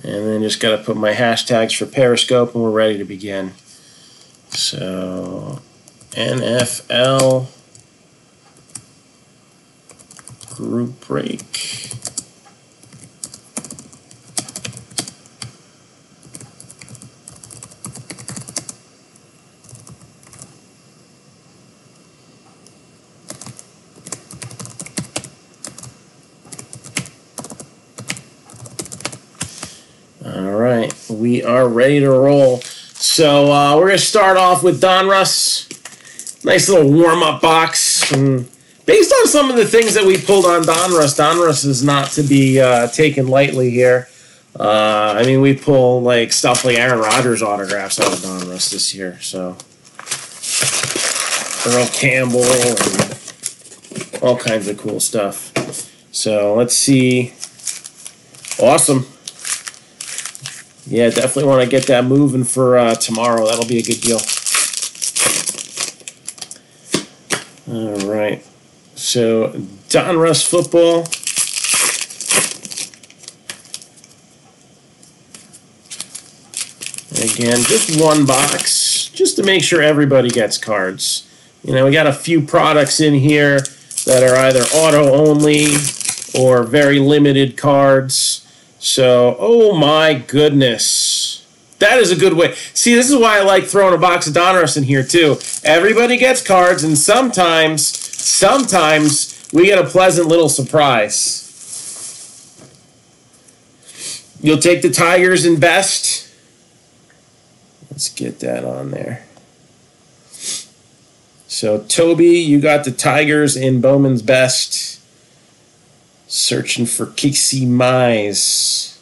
And then just got to put my hashtags for Periscope, and we're ready to begin. So, NFL group break. We are ready to roll. So we're going to start off with Donruss. Nice little warm-up box. And based on some of the things that we pulled on Donruss is not to be taken lightly here. I mean, we pull like stuff like Aaron Rodgers autographs out of Donruss this year. So Earl Campbell and all kinds of cool stuff. So let's see. Awesome. Yeah, definitely want to get that moving for tomorrow. That'll be a good deal. All right. So, Donruss football. Again, just one box, just to make sure everybody gets cards. You know, we got a few products in here that are either auto only or very limited cards. So, oh my goodness. That is a good way. See, this is why I like throwing a box of Donruss in here, too. Everybody gets cards, and sometimes we get a pleasant little surprise. You'll take the Tigers in best. Let's get that on there. So, Toby, you got the Tigers in Bowman's best. Searching for Casey Mize.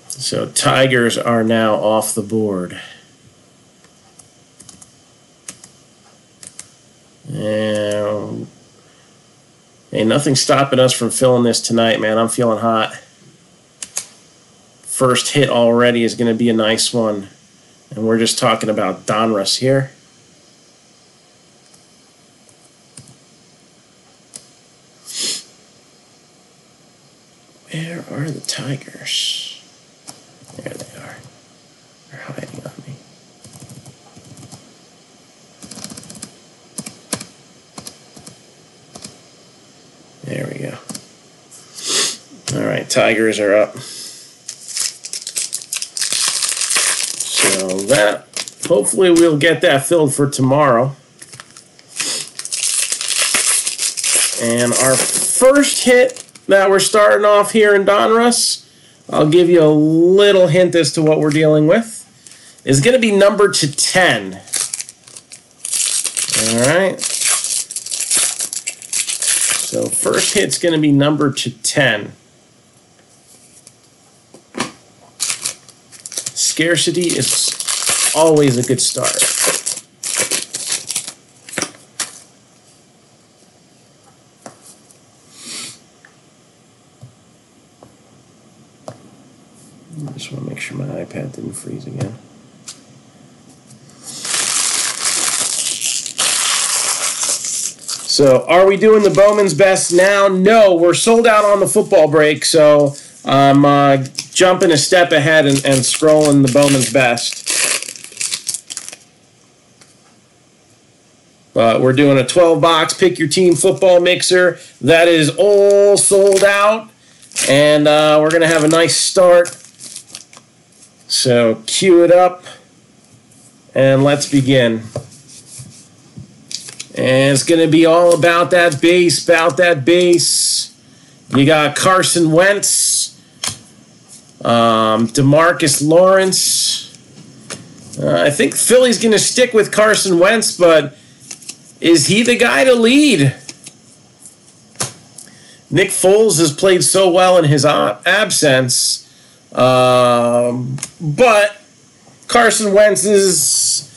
So Tigers are now off the board. And ain't nothing stopping us from filling this tonight, man. I'm feeling hot. First hit already is going to be a nice one. And we're just talking about Donruss here. Where are the Tigers? There they are. They're hiding on me. There we go. All right, Tigers are up. So that, hopefully we'll get that filled for tomorrow. And our first hit that we're starting off here in Donruss, I'll give you a little hint as to what we're dealing with, is going to be numbered to 10. All right. So first hit's going to be numbered to 10. Scarcity is always a good start. I just want to make sure my iPad didn't freeze again. So, are we doing the Bowman's Best now? No, we're sold out on the football break, so I'm jumping a step ahead and scrolling the Bowman's Best. But we're doing a 12-box Pick Your Team football mixer. That is all sold out, and we're going to have a nice start. So, cue it up, and let's begin. And it's going to be all about that base, You got Carson Wentz, DeMarcus Lawrence. I think Philly's going to stick with Carson Wentz, but is he the guy to lead? Nick Foles has played so well in his absence, but Carson Wentz's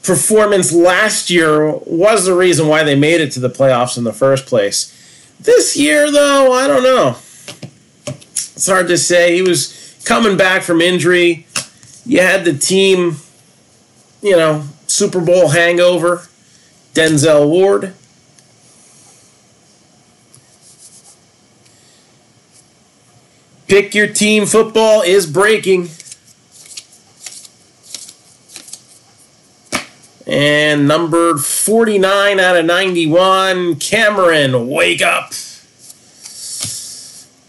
performance last year was the reason why they made it to the playoffs in the first place. This year, though, I don't know. It's hard to say. He was coming back from injury. You had the team, Super Bowl hangover, Denzel Ward. Pick your team football is breaking. And numbered 49 out of 91, Cameron, wake up.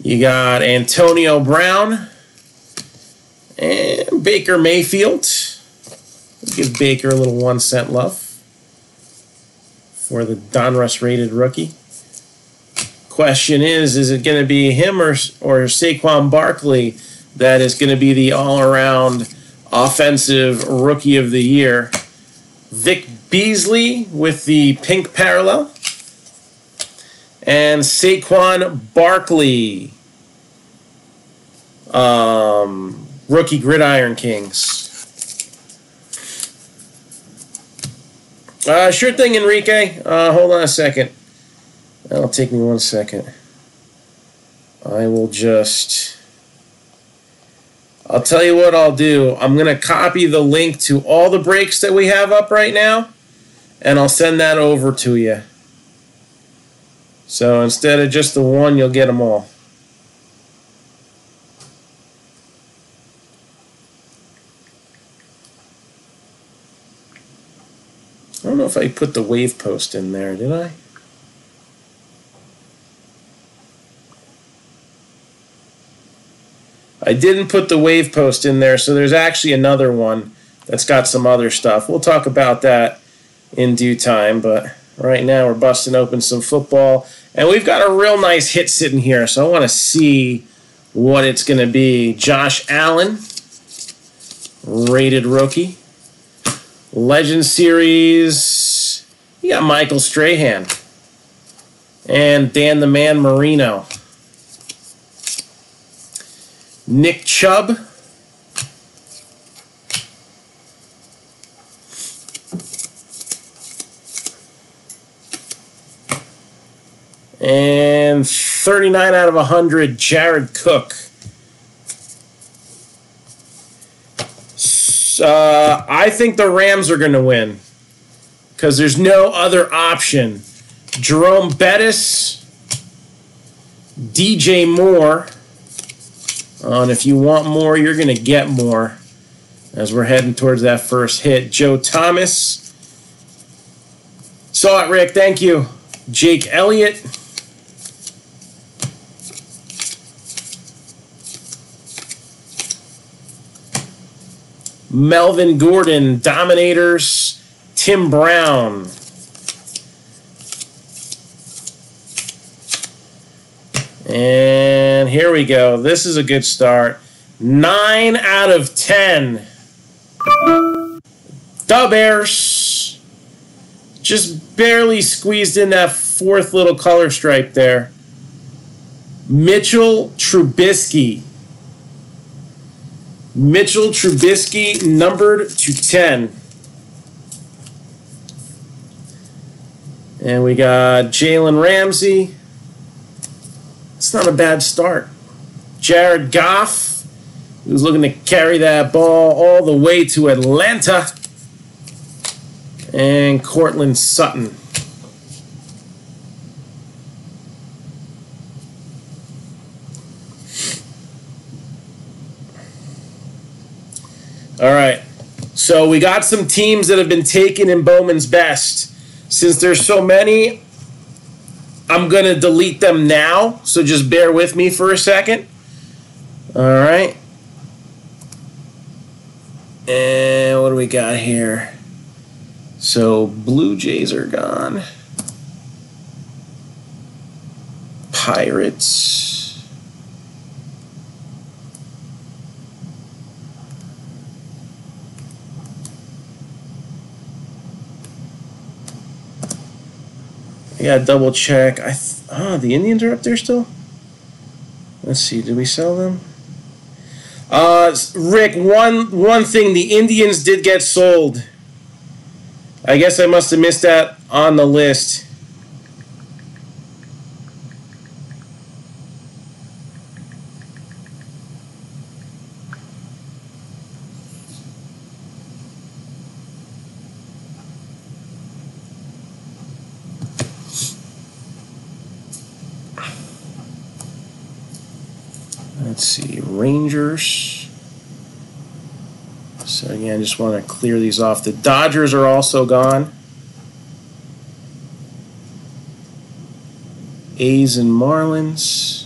You got Antonio Brown and Baker Mayfield. Give Baker a little 1 cent love for the Donruss rated rookie. Question is it going to be him or Saquon Barkley that is going to be the all-around offensive rookie of the year? Vic Beasley with the pink parallel. And Saquon Barkley, rookie Gridiron Kings. Sure thing, Enrique. Hold on a second. That'll take me 1 second. I'll tell you what I'll do. I'm going to copy the link to all the breaks that we have up right now, and I'll send that over to you. So instead of just the one, you'll get them all. I don't know if I put the wave post in there, did I? I didn't put the wave post in there, so there's actually another one that's got some other stuff. We'll talk about that in due time, but right now we're busting open some football, and we've got a real nice hit sitting here, so I want to see what it's going to be. Josh Allen, rated rookie. Legend Series, you got Michael Strahan and Dan the Man Marino. Nick Chubb. And 39 out of 100, Jared Cook. I think the Rams are going to win because there's no other option. Jerome Bettis, DJ Moore. And if you want more, you're going to get more as we're heading towards that first hit. Joe Thomas. Saw it, Rick. Thank you. Jake Elliott. Melvin Gordon, Dominators, Tim Brown. And here we go. This is a good start. 9 out of 10. The Bears. Just barely squeezed in that fourth little color stripe there. Mitchell Trubisky. Mitchell Trubisky, numbered to 10. And we got Jalen Ramsey. It's not a bad start. Jared Goff, who's looking to carry that ball all the way to Atlanta. And Cortland Sutton. All right, so we got some teams that have been taken in Bowman's Best. Since there's so many, I'm going to delete them now, so just bear with me for a second. All right. And what do we got here? So Blue Jays are gone. Pirates. I gotta double check. The Indians are up there still? Let's see, did we sell them? Rick, one thing, the Indians did get sold. I guess I must have missed that on the list. Let's see, Rangers. So again, just want to clear these off. The Dodgers are also gone. A's and Marlins.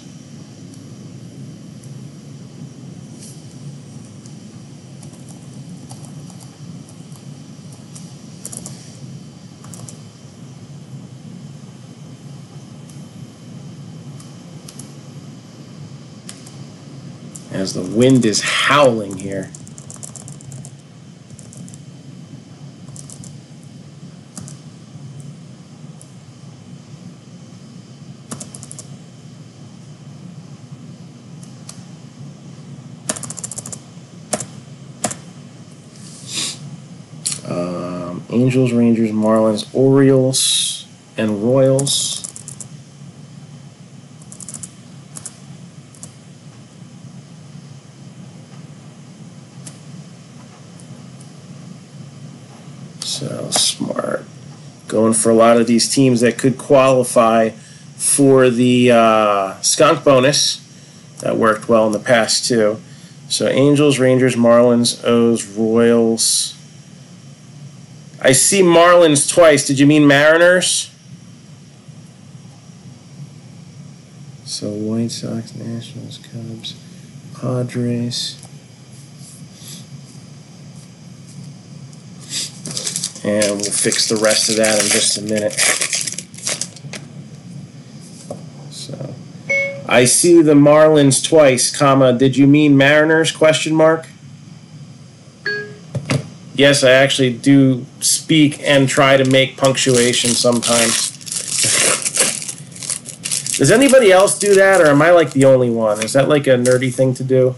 As the wind is howling here. Angels, Rangers, Marlins, Orioles, and Royals. So smart. Going for a lot of these teams that could qualify for the skunk bonus. That worked well in the past too. So Angels, Rangers, Marlins, O's, Royals. I see Marlins twice. Did you mean Mariners? So White Sox, Nationals, Cubs, Padres. And we'll fix the rest of that in just a minute. So I see the Marlins twice, comma, did you mean Mariners, question mark? Yes, I actually do speak and try to make punctuation sometimes. Does anybody else do that, or am I like the only one? Is that like a nerdy thing to do?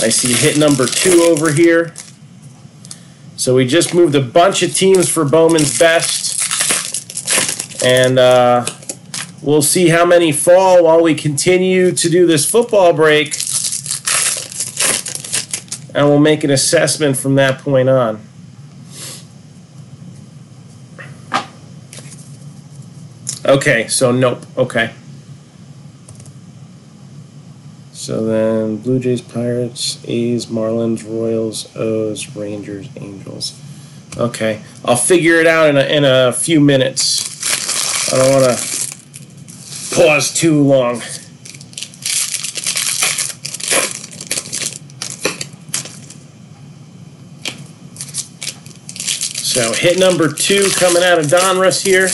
I see hit number 2 over here. So we just moved a bunch of teams for Bowman's Best. And we'll see how many fall while we continue to do this football break. And we'll make an assessment from that point on. Okay, so nope. Okay. So then Blue Jays, Pirates, A's, Marlins, Royals, O's, Rangers, Angels. Okay, I'll figure it out in a few minutes. I don't want to pause too long. So hit number 2 coming out of Donruss here.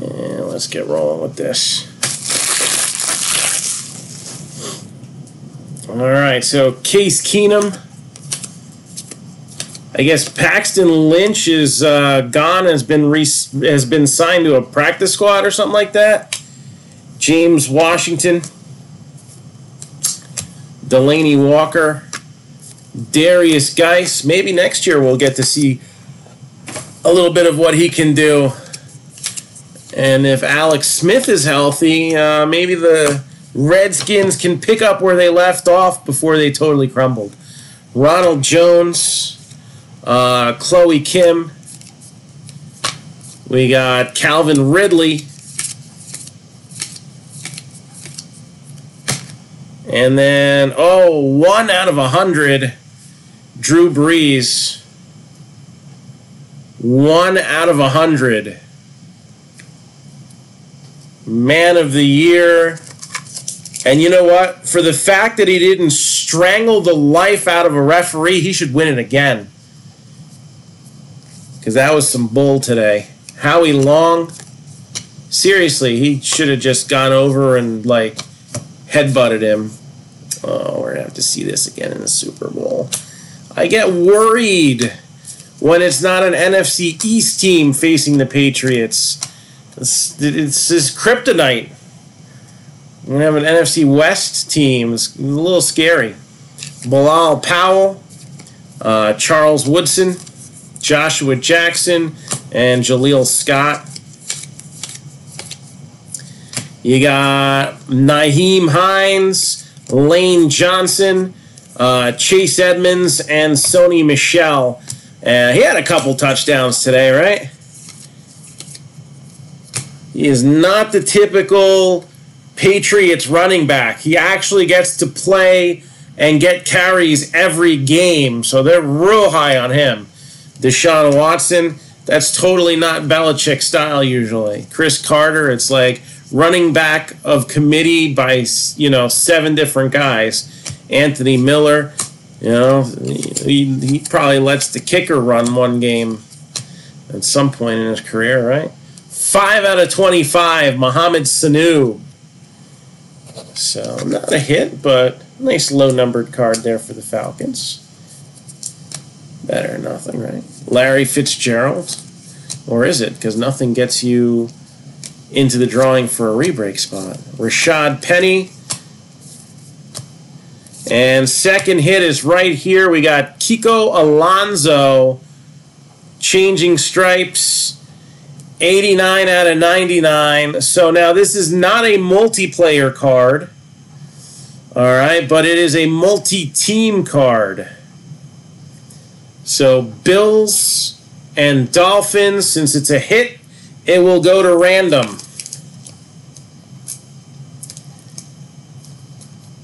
And let's get rolling with this. All right, so Case Keenum. I guess Paxton Lynch is gone, has been signed to a practice squad or something like that. James Washington, Delaney Walker, Darius Geis. Maybe next year we'll get to see a little bit of what he can do. And if Alex Smith is healthy, maybe the Redskins can pick up where they left off before they totally crumbled. Ronald Jones. Chloe Kim. We got Calvin Ridley. And then, 1 out of 100, Drew Brees. 1 out of 100. Man of the year. And you know what? For the fact that he didn't strangle the life out of a referee, he should win it again. Because that was some bull today. Howie Long, seriously, he should have just gone over and, like, headbutted him. Oh, we're going to have to see this again in the Super Bowl. I get worried when it's not an NFC East team facing the Patriots. It's this kryptonite. We're going to have an NFC West team. It's a little scary. Bilal Powell, Charles Woodson, Joshua Jackson, and Jaleel Scott. You got Nyheim Hines, Lane Johnson, Chase Edmonds, and Sony Michel. He had a couple touchdowns today, right? He is not the typical Patriots running back. He actually gets to play and get carries every game, so they're real high on him. Deshaun Watson, that's totally not Belichick style usually. Chris Carter, it's like running back of committee by 7 different guys. Anthony Miller, he probably lets the kicker run one game at some point in his career, right? 5 out of 25, Mohamed Sanu. So not a hit, but nice low-numbered card there for the Falcons. Better than nothing, right? Larry Fitzgerald. Or is it? Because nothing gets you into the drawing for a rebreak spot. Rashad Penny. And second hit is right here. We got Kiko Alonso. Changing stripes. 89 out of 99. So now this is not a multiplayer card. All right, but it is a multi-team card. So Bills and Dolphins, since it's a hit, it will go to random.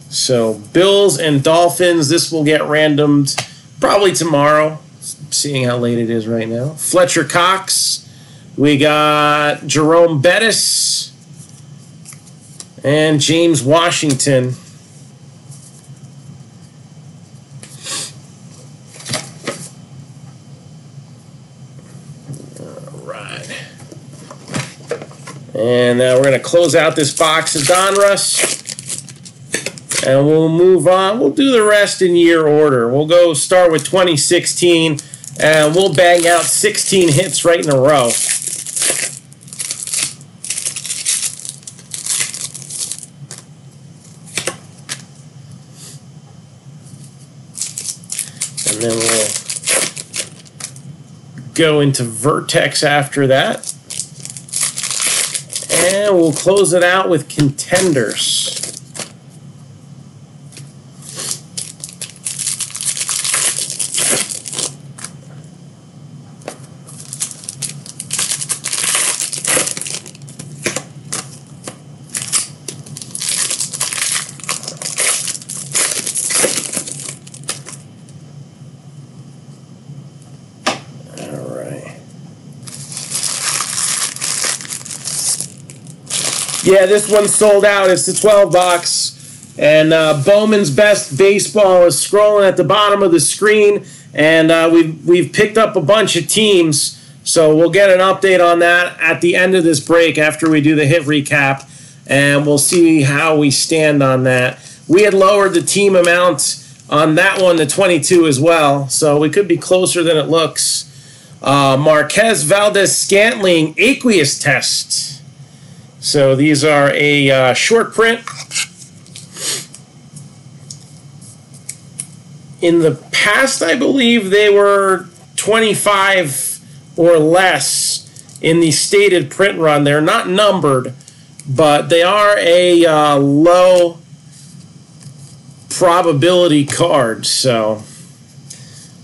So Bills and Dolphins, this will get randomed probably tomorrow, seeing how late it is right now. Fletcher Cox. We got Jerome Bettis and James Washington. All right. And now we're going to close out this box of Donruss. And we'll move on. We'll do the rest in year order. We'll go start with 2016, and we'll bang out 16 hits right in a row. And then we'll go into Vertex after that. And we'll close it out with Contenders. Yeah, this one sold out. It's the 12 box. And Bowman's Best Baseball is scrolling at the bottom of the screen. And we've picked up a bunch of teams. So we'll get an update on that at the end of this break after we do the hit recap. And we'll see how we stand on that. We had lowered the team amount on that one to 22 as well. So we could be closer than it looks. Marquez Valdez-Scantling Aqueous Test. So these are a short print. In the past, I believe they were 25 or less in the stated print run. They're not numbered, but they are a low probability card. So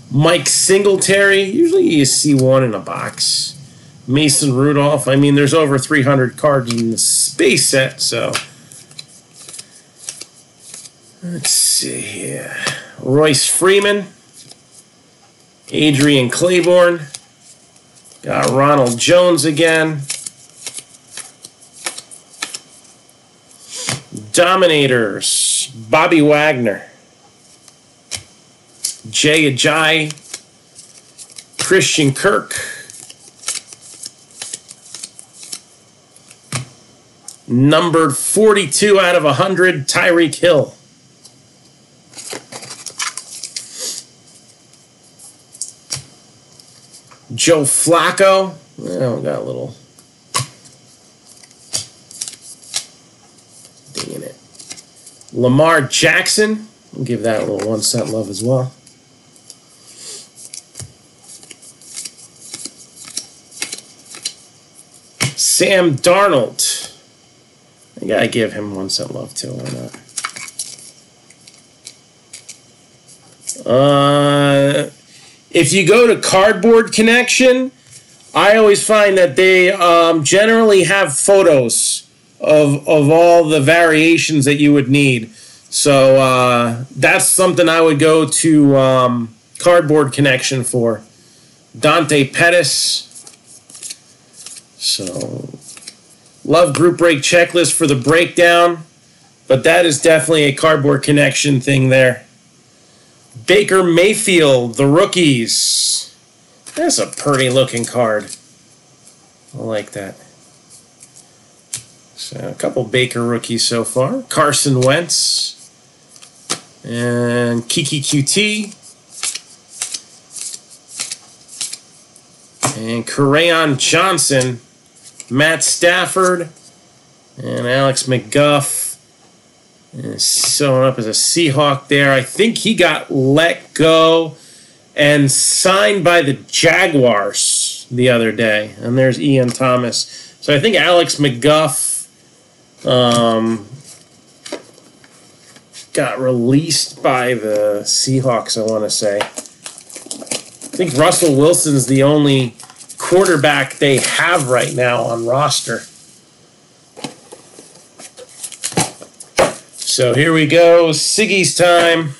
Mike Singletary, usually you see one in a box. Mason Rudolph. I mean, there's over 300 cards in the space set, so let's see here. Royce Freeman, Adrian Claiborne, got Ronald Jones again, Dominators, Bobby Wagner, Jay Ajayi, Christian Kirk, numbered 42 out of 100, Tyreek Hill. Joe Flacco. Oh, got a little ding in it. Lamar Jackson. We'll give that a little 1 cent love as well. Sam Darnold. I gotta give him 1 cent love too. Why not? If you go to Cardboard Connection, I always find that they generally have photos of all the variations that you would need. So that's something I would go to Cardboard Connection for. Dante Pettis. So, love Group Break Checklist for the breakdown, but that is definitely a Cardboard Connection thing there. Baker Mayfield, the rookies. That's a pretty looking card. I like that. So, a couple Baker rookies so far. Carson Wentz and Kiki QT. And Kerryon Johnson, Matt Stafford, and Alex McGuff. And showing up as a Seahawk there. I think he got let go and signed by the Jaguars the other day. And there's Ian Thomas. So I think Alex McGuff got released by the Seahawks, I want to say. I think Russell Wilson's the only quarterback they have right now on roster. So here we go. Siggy's time.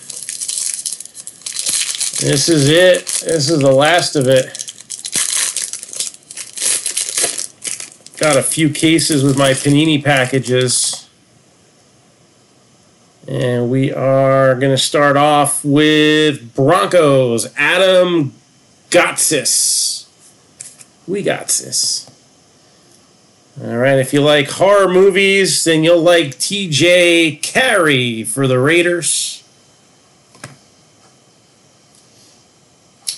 This is it. This is the last of it. Got a few cases with my Panini packages. And we are going to start off with Broncos. Adam Gotsis. We got this. All right, if you like horror movies, then you'll like T.J. Carey for the Raiders.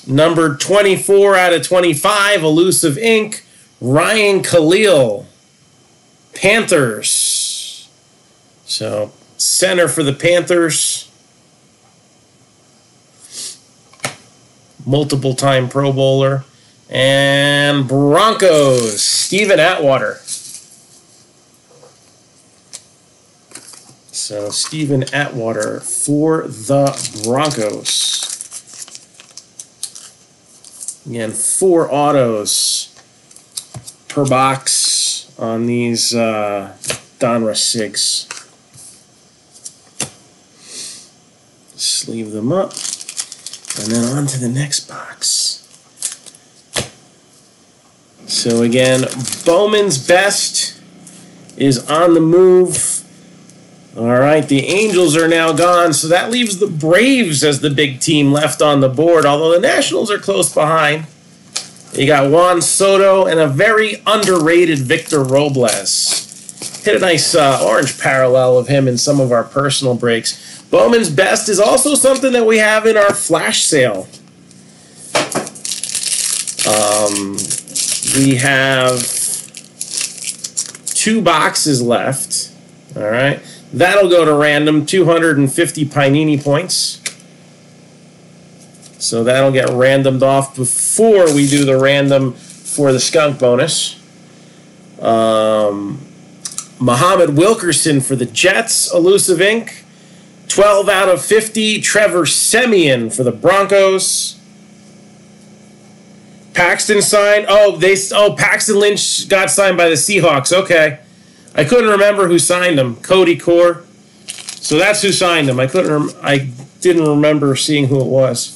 Number 24 out of 25, Elusive Ink, Ryan Khalil, Panthers. So, center for the Panthers. Multiple-time Pro Bowler. And Broncos, Steven Atwater. So, Steven Atwater for the Broncos. Again, 4 autos per box on these Donruss Sigs. Sleeve them up. And then on to the next box. So again, Bowman's Best is on the move. All right, the Angels are now gone, so that leaves the Braves as the big team left on the board, although the Nationals are close behind. You got Juan Soto and a very underrated Victor Robles. Hit a nice orange parallel of him in some of our personal breaks. Bowman's Best is also something that we have in our flash sale. We have 2 boxes left. All right. That'll go to random, 250 Panini points. So that'll get randomed off before we do the random for the skunk bonus. Muhammad Wilkerson for the Jets, Elusive Ink. 12 out of 50, Trevor Siemian for the Broncos. Paxton signed. Paxton Lynch got signed by the Seahawks. Okay. I couldn't remember who signed him. Cody Core. So that's who signed him. I didn't remember seeing who it was.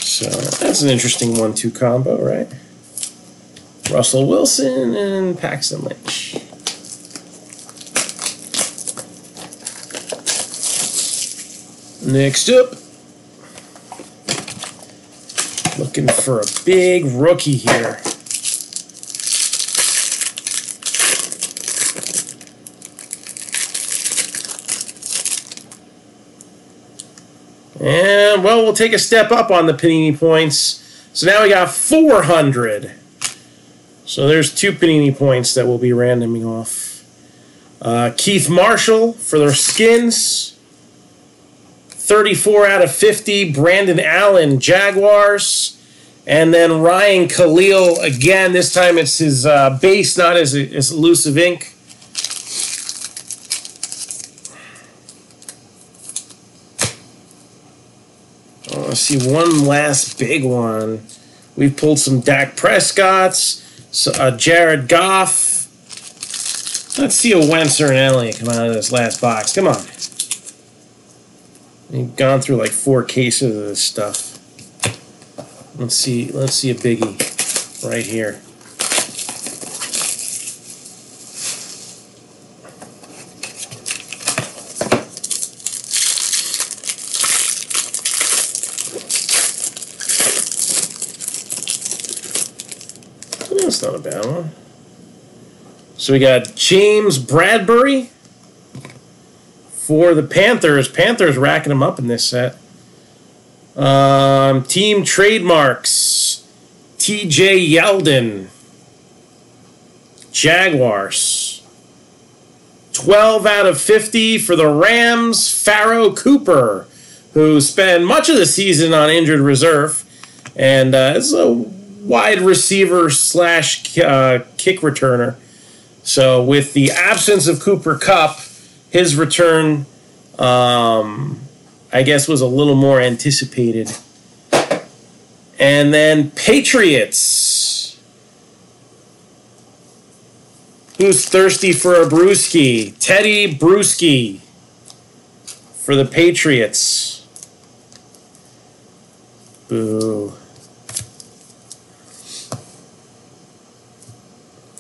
So that's an interesting 1-2 combo, right? Russell Wilson and Paxton Lynch. Next up, looking for a big rookie here. And, well, we'll take a step up on the Panini points. So now we got 400. So there's 2 Panini points that we'll be randoming off. Keith Marshall for the Skins. 34 out of 50, Brandon Allen, Jaguars. And then Ryan Khalil, again, this time it's his base, not his elusive ink. Oh, let's see, one last big one. We've pulled some Dak Prescotts, Jared Goff. Let's see a Wentz or an Elliott come out of this last box. Come on. We've gone through like 4 cases of this stuff. Let's see a biggie right here. That's not a bad one. So we got James Bradbury for the Panthers. Panthers racking them up in this set. Team trademarks. TJ Yeldon. Jaguars. 12 out of 50 for the Rams. Pharaoh Cooper, who spent much of the season on injured reserve. And is a wide receiver slash kick returner. So with the absence of Cooper Kupp, his return, I guess, was a little more anticipated. And then Patriots. Who's thirsty for a brewski? Teddy Bruschi for the Patriots. Boo.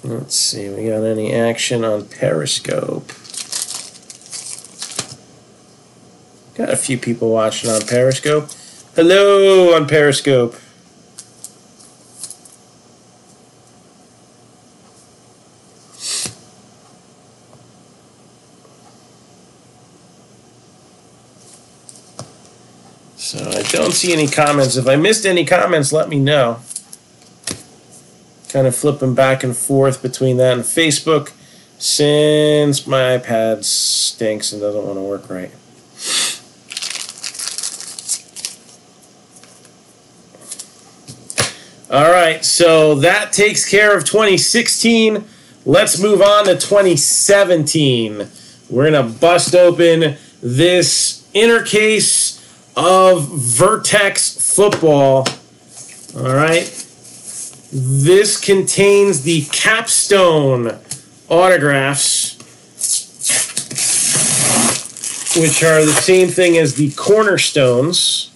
Let's see, we got any action on Periscope? Got a few people watching on Periscope. Hello on Periscope. So I don't see any comments. If I missed any comments, let me know. Kind of flipping back and forth between that and Facebook since my iPad stinks and doesn't want to work right. All right, so that takes care of 2016. Let's move on to 2017. We're going to bust open this inner case of Vertex football. All right. This contains the capstone autographs, which are the same thing as the cornerstones.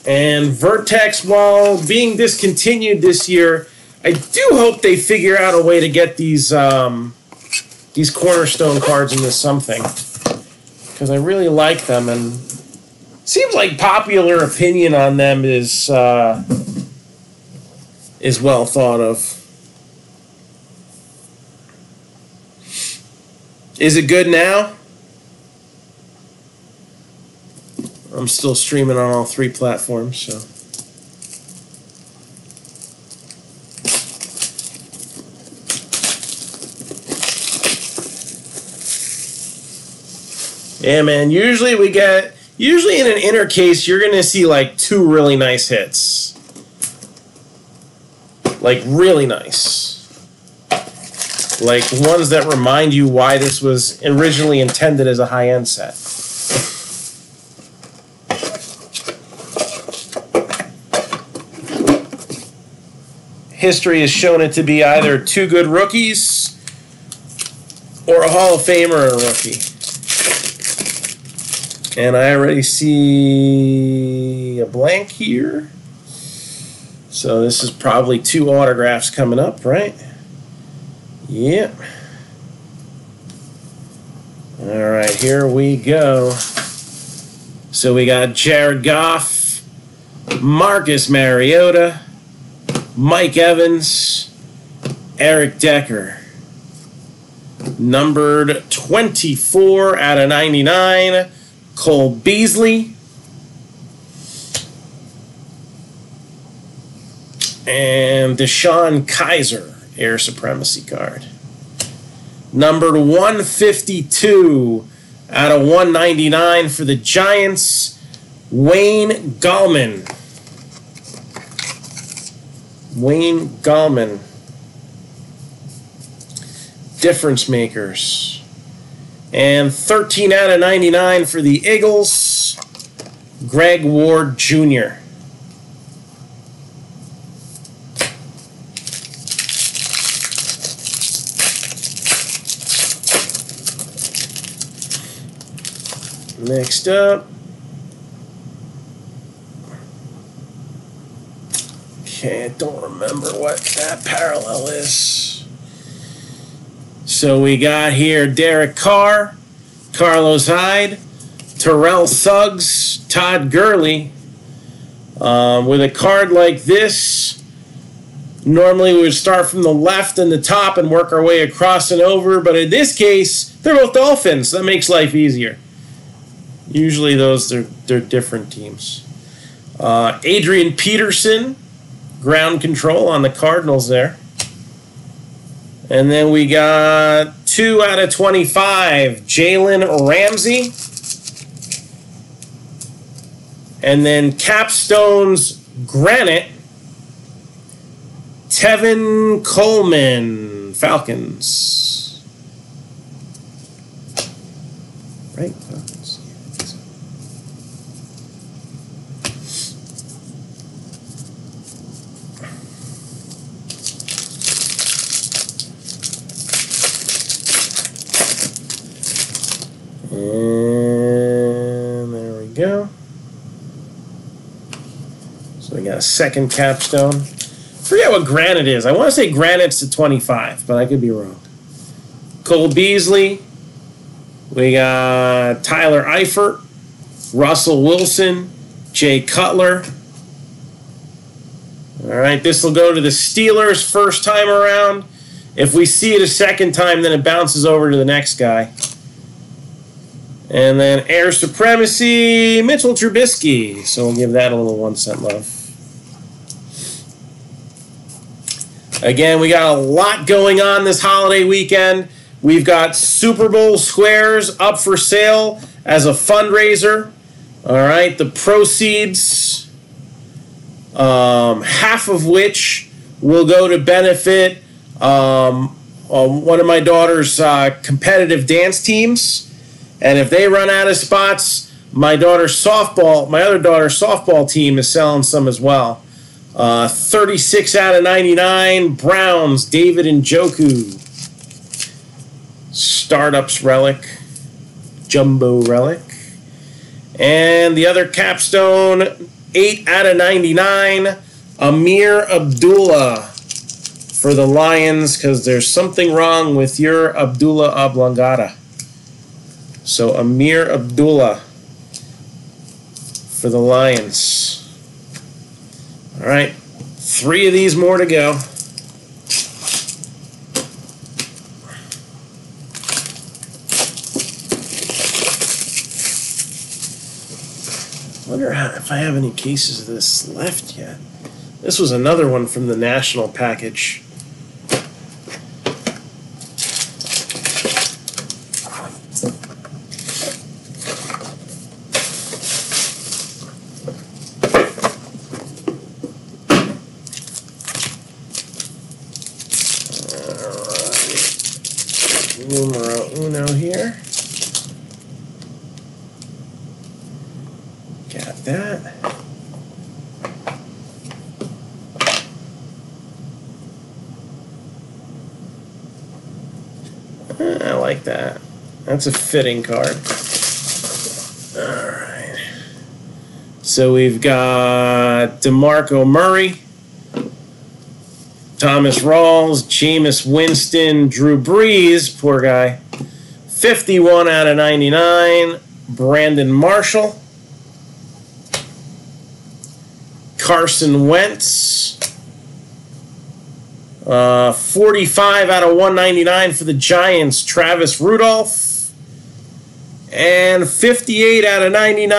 And Vertex, while being discontinued this year, I do hope they figure out a way to get these cornerstone cards into something, because I really like them, and it seems like popular opinion on them is well thought of. Is it good now? I'm still streaming on all 3 platforms, so. Yeah, man, usually in an inner case, you're going to see like 2 really nice hits. Like, really nice. Like, ones that remind you why this was originally intended as a high-end set. History has shown it to be either 2 good rookies or a Hall of Famer and a rookie. And I already see a blank here. So this is probably 2 autographs coming up, right? Yep. All right, here we go. So we got Jared Goff, Marcus Mariota, Mike Evans, Eric Decker. Numbered 24 out of 99, Cole Beasley. And Deshaun Kaiser, Air Supremacy card. Numbered 152 out of 199 for the Giants, Wayne Gallman. Wayne Gallman. Difference makers. And 13 out of 99 for the Eagles, Greg Ward Jr. Next up. Okay, I don't remember what that parallel is. So we got here Derek Carr, Carlos Hyde, Terrell Suggs, Todd Gurley. With a card like this, normally we would start from the left and the top and work our way across and over. But in this case, they're both Dolphins. That makes life easier. Usually they're different teams. Adrian Peterson, ground control on the Cardinals there. And then we got 2 out of 25, Jalen Ramsey. And then Capstones Granite, Tevin Coleman, Falcons. Right, Falcons. And there we go. So we got a second capstone. Forget what granite is. I want to say granite's to 25, but I could be wrong. Cole Beasley. We got Tyler Eifert, Russell Wilson, Jay Cutler. All right, this will go to the Steelers first time around. If we see it a second time, then it bounces over to the next guy. And then Air Supremacy, Mitchell Trubisky. So we'll give that a little 1 cent love. Again, we got a lot going on this holiday weekend. We've got Super Bowl squares up for sale as a fundraiser. All right, the proceeds, half of which will go to benefit one of my daughter's competitive dance teams. And if they run out of spots, my other daughter's softball team is selling some as well. 36 out of 99, Browns, David Njoku. Startups relic, jumbo relic. And the other capstone, 8 out of 99, Amir Abdullah for the Lions, because there's something wrong with your Abdullah Oblongata. So Amir Abdullah for the Lions. All right, 3 of these more to go. I wonder if I have any cases of this left yet. This was another one from the National package. Numero uno here. Got that. I like that. That's a fitting card. All right. So we've got DeMarco Murray, Thomas Rawls, Jameis Winston, Drew Brees, poor guy. 51 out of 99, Brandon Marshall. Carson Wentz. 45 out of 199 for the Giants, Travis Rudolph. And 58 out of 99,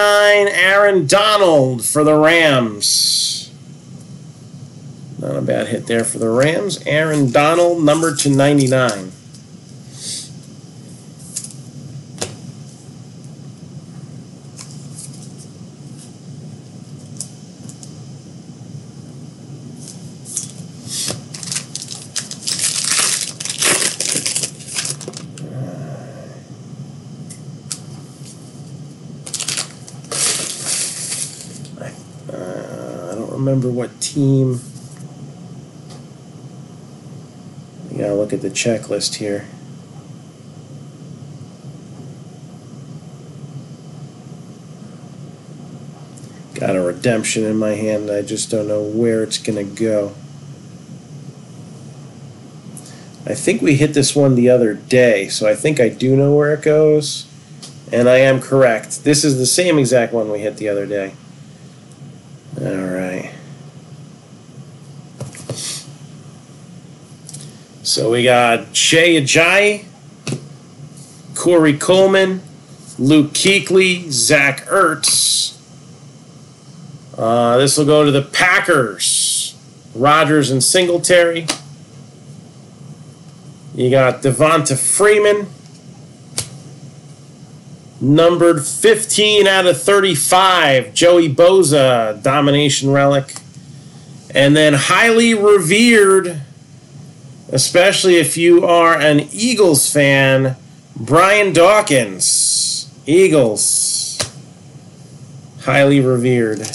Aaron Donald for the Rams. Not a bad hit there for the Rams. Aaron Donald, numbered to 99. remember what team. You gotta look at the checklist here. Got a redemption in my hand. I just don't know where it's gonna go. I think we hit this one the other day, so I think I do know where it goes. And I am correct. This is the same exact one we hit the other day. All right. So we got Shea Ajayi, Corey Coleman, Luke Kuechly, Zach Ertz. This will go to the Packers, Rodgers and Singletary. You got Devonta Freeman, numbered 15 out of 35, Joey Bosa, domination relic. And then highly revered, especially if you are an Eagles fan, Brian Dawkins, Eagles, highly revered.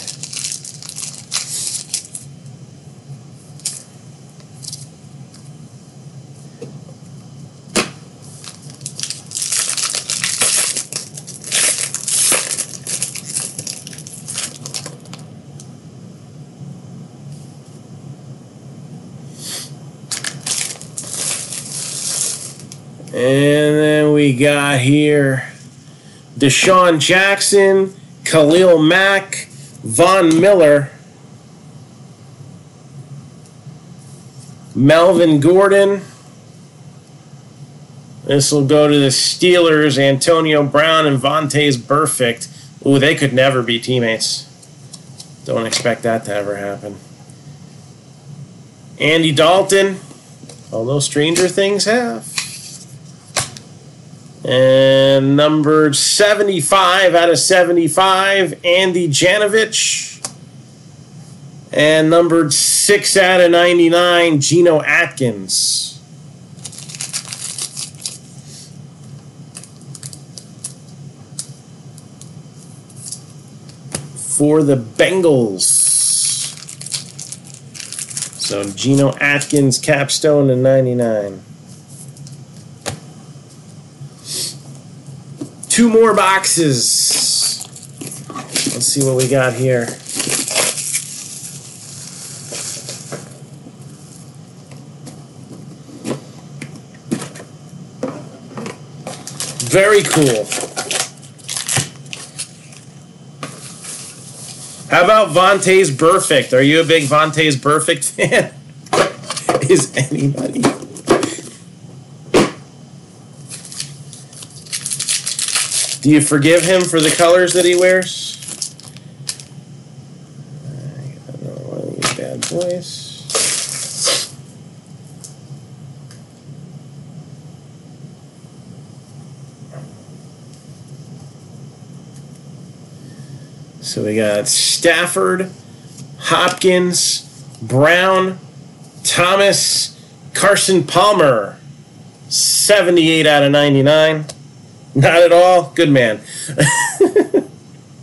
And then we got here Deshaun Jackson, Khalil Mack, Von Miller, Melvin Gordon. This will go to the Steelers, Antonio Brown and Vontaze Burfict. Ooh, they could never be teammates. Don't expect that to ever happen. Andy Dalton, although stranger things have. And numbered 75 out of 75, Andy Janovich. And numbered 6 out of 99, Geno Atkins. For the Bengals. So Geno Atkins capstone to 99. 2 more boxes. Let's see what we got here. Very cool. How about Vontaze Burfict? Are you a big Vontaze Burfict fan? Is anybody? Do you forgive him for the colors that he wears? I got another one of these bad boys. So we got Stafford, Hopkins, Brown, Thomas, Carson Palmer, 78 out of 99. Not at all. Good man.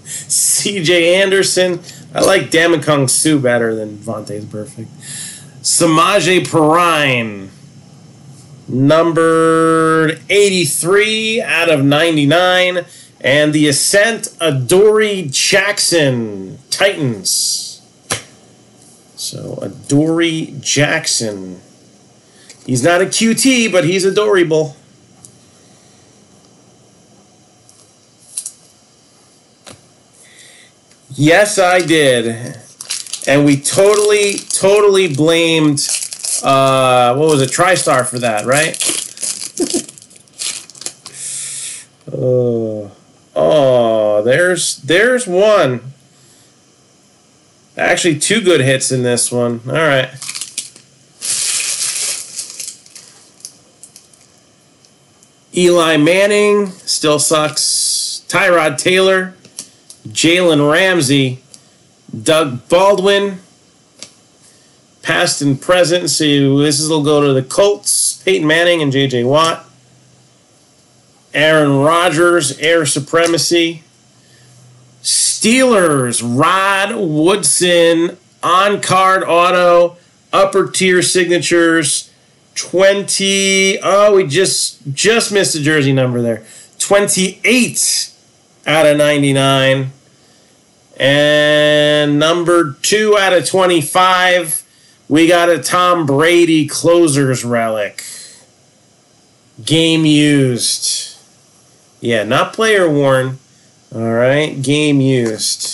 C.J. Anderson. I like Damakong Su better than Vontaze Burfict. Samaje Perine. Numbered 83 out of 99. And the Ascent, Adoree Jackson. Titans. So, Adoree Jackson. He's not a QT, but he's adorable. Yes, I did. And we totally blamed, what was it, TriStar for that, right? Oh, there's one. Actually, 2 good hits in this one. All right. Eli Manning, still sucks. Tyrod Taylor. Jalen Ramsey, Doug Baldwin, past and present. So this will go to the Colts, Peyton Manning and J.J. Watt. Aaron Rodgers, Air Supremacy. Steelers, Rod Woodson, On-card auto, upper tier signatures, 20. Oh, we just missed a jersey number there. 28 out of 99. And number 2 out of 25, we got a Tom Brady closer's relic. Game used. Yeah, not player worn. All right, game used.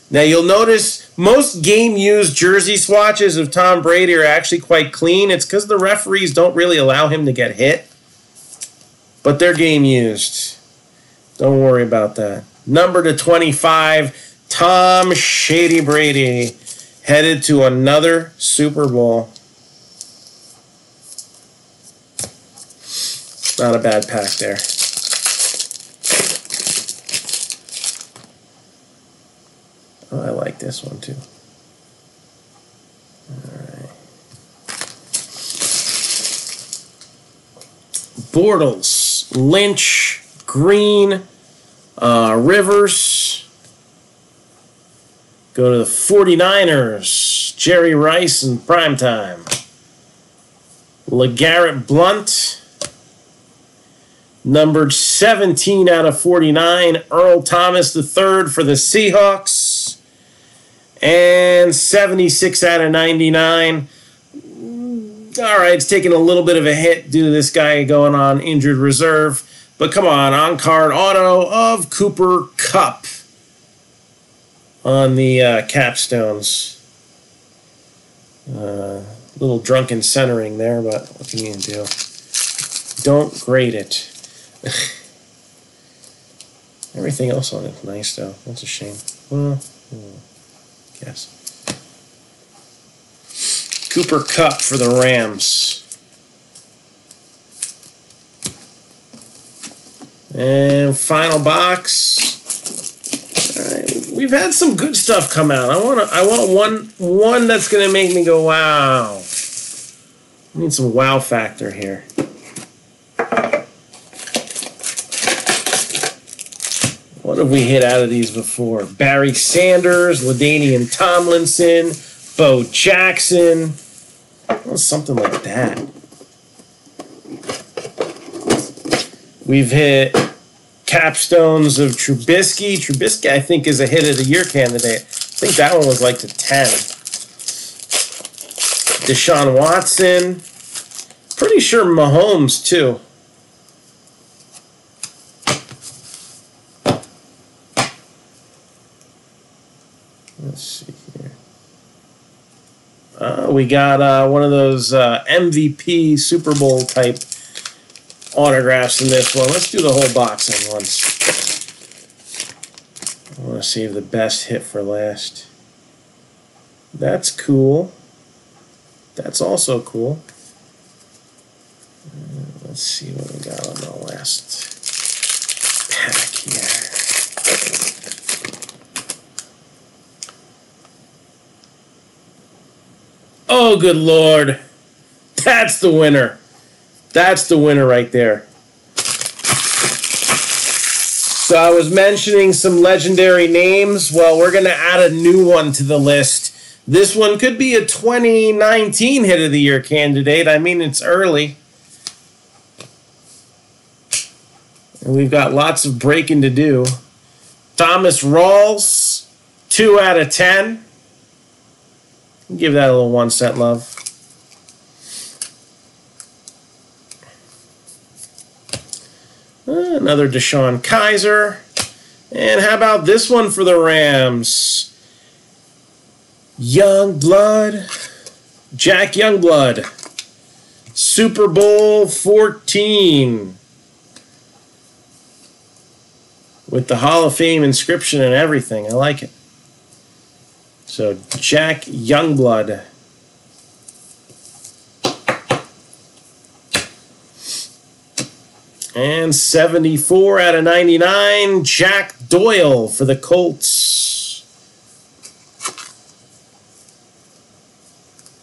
Now you'll notice most game used jersey swatches of Tom Brady are actually quite clean. It's because the referees don't really allow him to get hit. But they're game used. Don't worry about that. Number to 25, Tom Shady Brady, headed to another Super Bowl. Not a bad pack there. Oh, I like this one too. All right. Bortles, Lynch, Green, Rivers. Go to the 49ers, Jerry Rice in primetime. LeGarrette Blount. Numbered 17 out of 49, Earl Thomas III for the Seahawks. And 76 out of 99. All right, it's taking a little bit of a hit due to this guy going on injured reserve. But come on-card auto of Cooper Kupp on the capstones. Little drunken centering there, but what can you do? Don't grade it. Everything else on it's nice, though. That's a shame. Well, guess. Cooper Kupp for the Rams. And final box. All right, we've had some good stuff come out. I want one that's gonna make me go wow. I need some wow factor here. What have we hit out of these before? Barry Sanders, LaDainian Tomlinson, Bo Jackson. Well, something like that. We've hit capstones of Trubisky. Trubisky, I think, is a hit of the year candidate. I think that one was like to 10. Deshaun Watson. Pretty sure Mahomes, too. Let's see here. We got one of those MVP Super Bowl type autographs in this one. Let's do the whole box at once. I want to save the best hit for last. That's cool. That's also cool. Let's see what we got on the last pack here. Oh, good Lord. That's the winner. That's the winner right there. So I was mentioning some legendary names. Well, we're going to add a new one to the list. This one could be a 2019 Hit of the Year candidate. I mean, it's early. And we've got lots of breaking to do. Thomas Rawls, 2 out of 10. Give that a little 1 cent love. Another Deshaun Kaiser. And how about this one for the Rams? Youngblood. Jack Youngblood. Super Bowl 14. With the Hall of Fame inscription and everything. I like it. So, Jack Youngblood. And 74 out of 99, Jack Doyle for the Colts.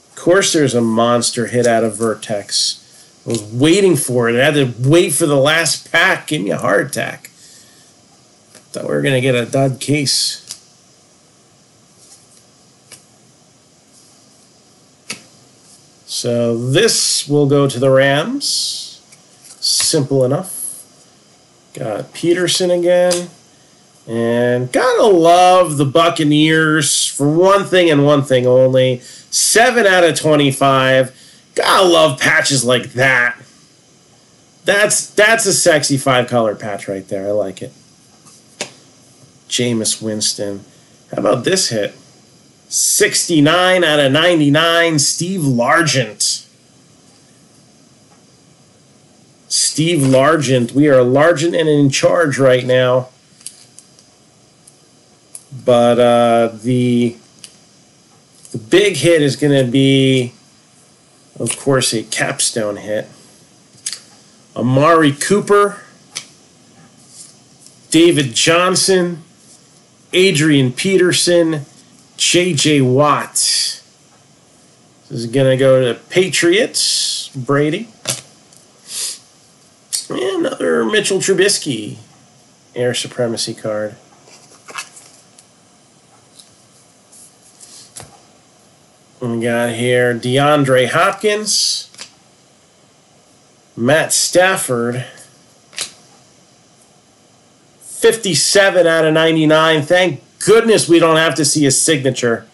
Of course there's a monster hit out of Vertex. I was waiting for it. I had to wait for the last pack. Give me a heart attack. Thought we were going to get a dud case. So this will go to the Rams. Simple enough. Got Peterson again. And gotta love the Buccaneers for one thing and one thing only. 7 out of 25. Gotta love patches like that. That's a sexy 5-color patch right there. I like it. Jameis Winston. How about this hit? 69 out of 99. Steve Largent. Steve Largent. We are Largent and in charge right now. But the big hit is going to be, of course, a capstone hit. Amari Cooper, David Johnson, Adrian Peterson, J.J. Watt. This is going to go to Patriots, Brady. And another Mitchell Trubisky Air Supremacy card. We got here DeAndre Hopkins, Matt Stafford, 57 out of 99. Thank goodness we don't have to see a signature.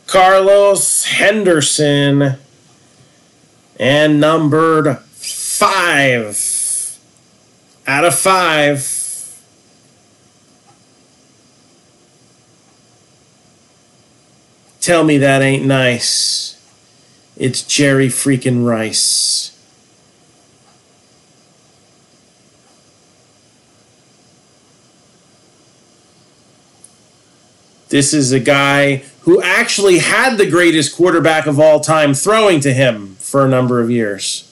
Carlos Henderson, and numbered 5 out of 5. Tell me that ain't nice. It's Jerry freaking Rice. This is a guy who actually had the greatest quarterback of all time throwing to him for a number of years.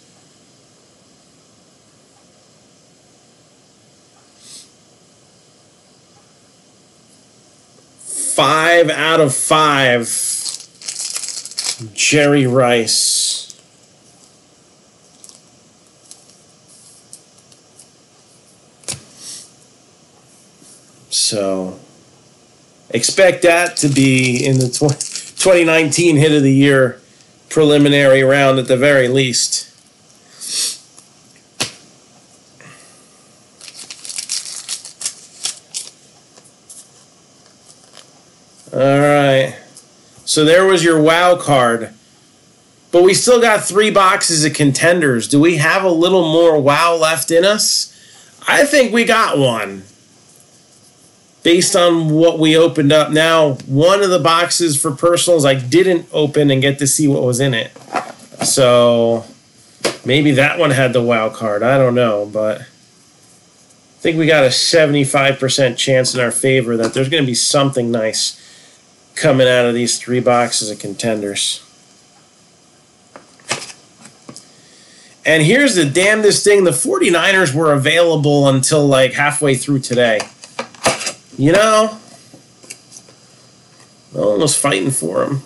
Five out of 5. Jerry Rice. So expect that to be in the 2019 Hit of the Year preliminary round at the very least. All right. So there was your wow card. But we still got 3 boxes of Contenders. Do we have a little more wow left in us? I think we got one. Based on what we opened up. Now, one of the boxes for personals I didn't open and get to see what was in it. So maybe that one had the wow card. I don't know, but I think we got a 75% chance in our favor that there's going to be something nice coming out of these 3 boxes of Contenders. And here's the damnedest thing. The 49ers were available until like halfway through today. You know, no one was fighting for them.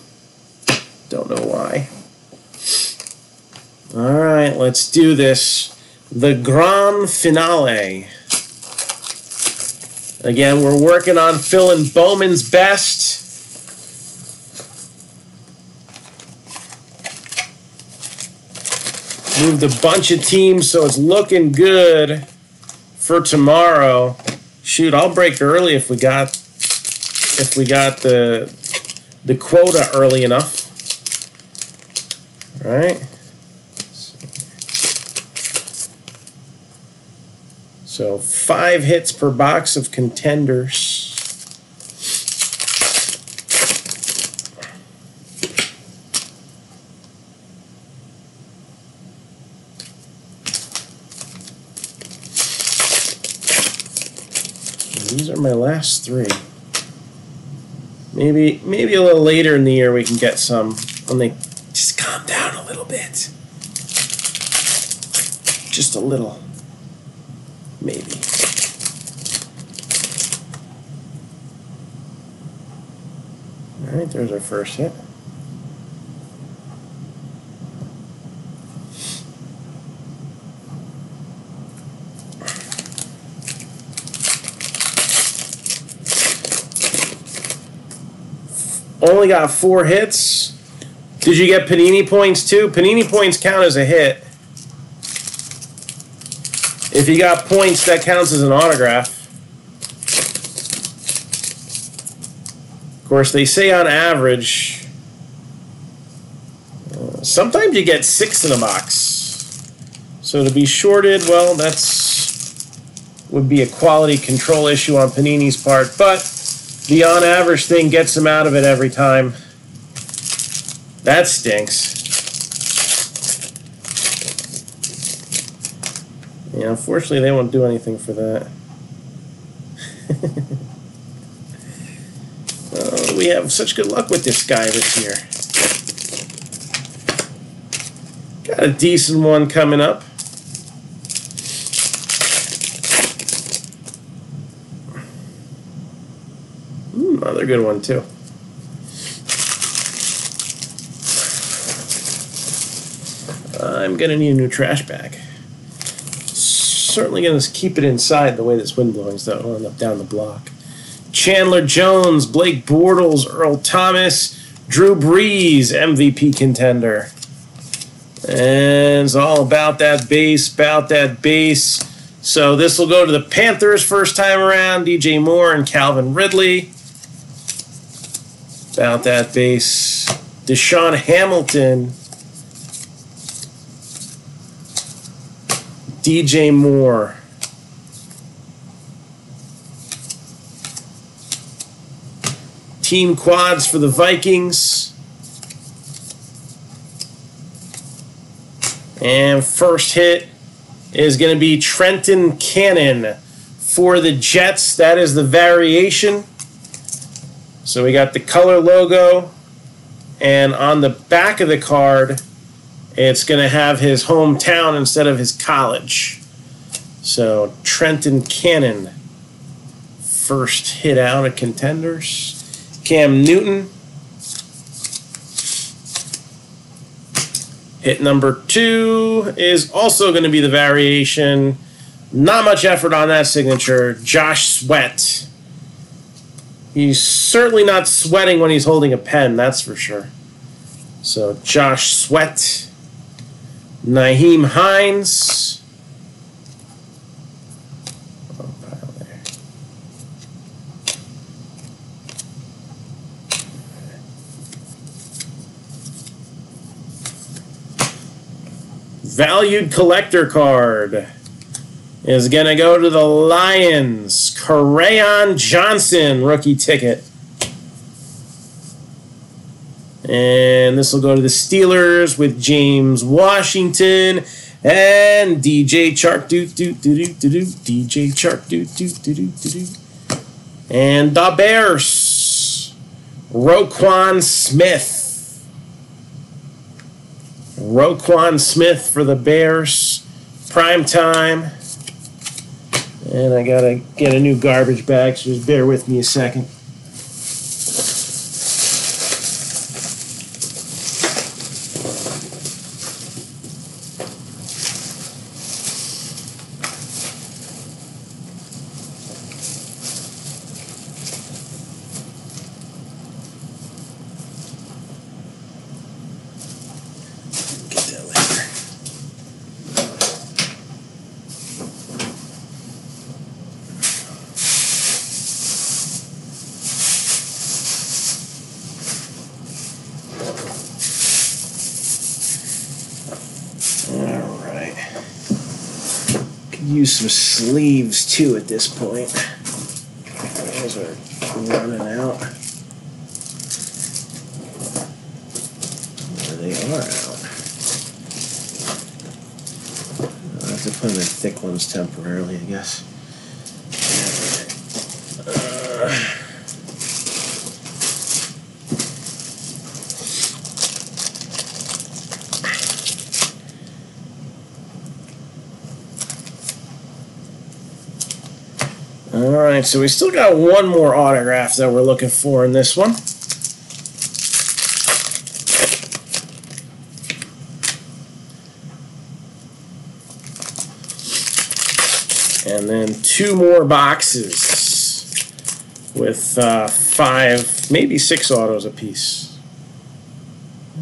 Don't know why. All right, let's do this. The grand finale. Again, we're working on filling Bowman's best. Moved a bunch of teams, so it's looking good for tomorrow. Shoot, I'll break early if we got the quota early enough. All right. So 5 hits per box of Contenders. These are my last 3. Maybe a little later in the year we can get some when they just calm down a little bit. Just a little. Maybe. All right, there's our first hit. Only got 4 hits. Did you get Panini points too? Panini points count as a hit. If you got points, that counts as an autograph. Of course, they say on average, sometimes you get 6 in a box. So to be shorted, well, would be a quality control issue on Panini's part, but the on average thing gets them out of it every time. That stinks. Yeah, unfortunately, they won't do anything for that. Oh, we have such good luck with this guy this year. Got a decent one coming up. Another good one, too. I'm going to need a new trash bag. Certainly going to keep it inside the way this wind blowing, so it'll end up down the block. Chandler Jones, Blake Bortles, Earl Thomas, Drew Brees, MVP contender. And it's all about that base, So this will go to the Panthers first time around, DJ Moore and Calvin Ridley. About that base. Deshaun Hamilton, DJ Moore. Team quads for the Vikings. And first hit is going to be Trenton Cannon for the Jets. That is the variation. So we got the color logo, and on the back of the card, it's going to have his hometown instead of his college. So Trenton Cannon, first hit out at Contenders. Cam Newton, hit number 2 is also going to be the variation. Not much effort on that signature. Josh Sweat. He's certainly not sweating when he's holding a pen, that's for sure. So Josh Sweat. Nyheim Hines. Valued collector card is going to go to the Lions. Kerryon Johnson, rookie ticket. And this will go to the Steelers with James Washington and DJ Chark. DJ Chark. And the Bears. Roquan Smith. Roquan Smith for the Bears. Prime time. And I gotta get a new garbage bag, so just bear with me a second. Use some sleeves too at this point. Those are running out. They are out. I'll have to put them in thick ones temporarily, I guess. Alright, so we still got one more autograph that we're looking for in this one. And then 2 more boxes with 5, maybe 6 autos apiece.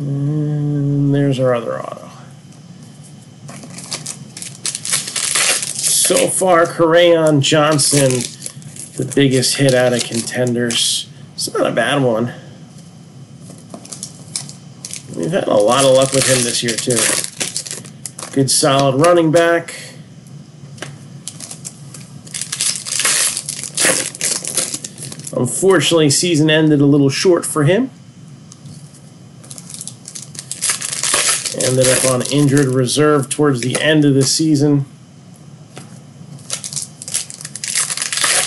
And there's our other auto. So far, Crayon Johnson, the biggest hit out of Contenders. It's not a bad one. We've had a lot of luck with him this year, too. Good solid running back. Unfortunately, season ended a little short for him. Ended up on injured reserve towards the end of the season.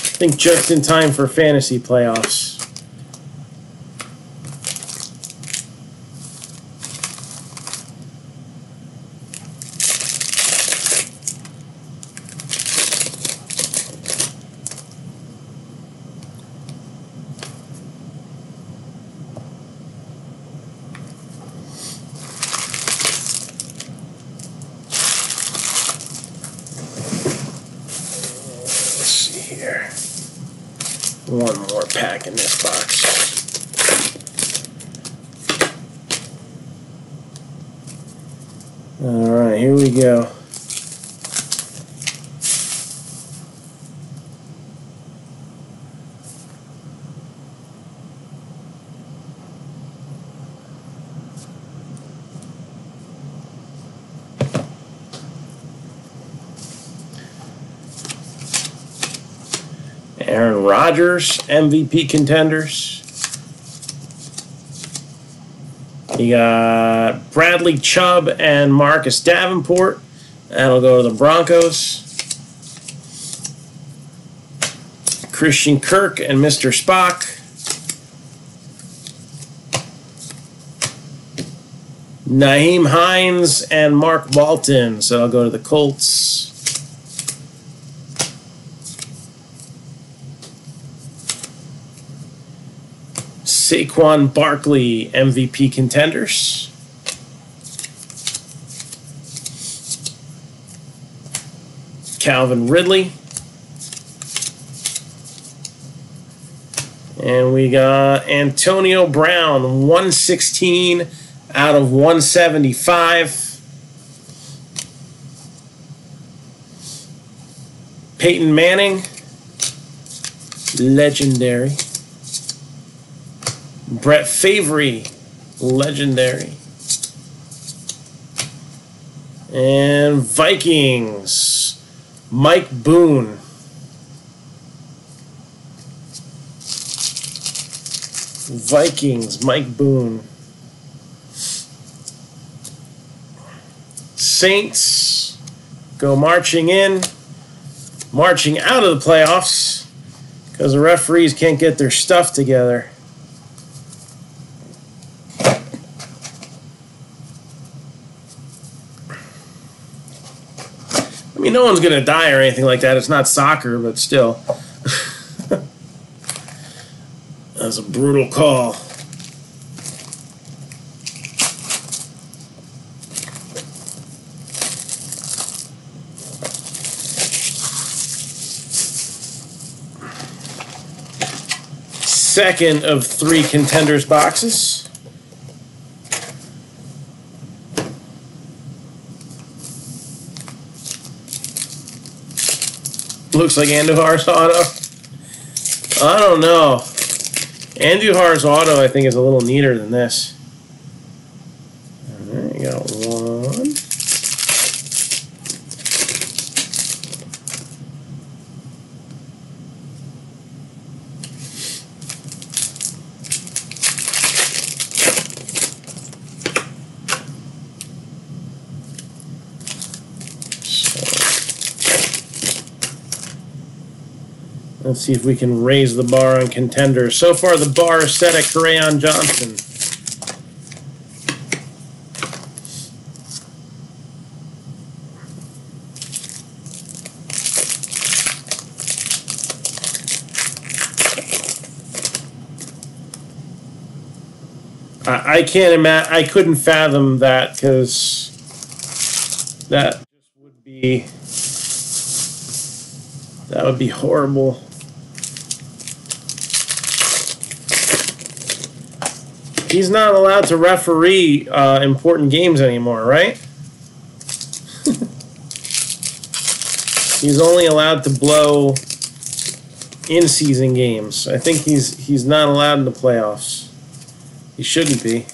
I think just in time for fantasy playoffs. One more pack in this box. All right, here we go. Aaron Rodgers, MVP Contenders. You got Bradley Chubb and Marcus Davenport. That'll go to the Broncos. Christian Kirk and Mr. Spock. Nyheim Hines and Mark Walton. So I'll go to the Colts. Saquon Barkley, MVP Contenders. Calvin Ridley. And we got Antonio Brown, 116 out of 175. Peyton Manning, legendary. Brett Favre, legendary. And Vikings, Mike Boone. Vikings, Mike Boone. Saints go marching in, marching out of the playoffs because the referees can't get their stuff together. I mean, no one's going to die or anything like that. It's not soccer, but still. That's a brutal call. Second of 3 Contenders boxes. Looks like Andujar's auto. I don't know. Andujar's auto, I think, is a little neater than this. There you go. One. Let's see if we can raise the bar on Contenders. So far, the bar is set at Crayon Johnson. I can't imagine. I couldn't fathom that because that just would be horrible. He's not allowed to referee important games anymore, right? He's only allowed to blow in-season games. I think he's not allowed in the playoffs. He shouldn't be.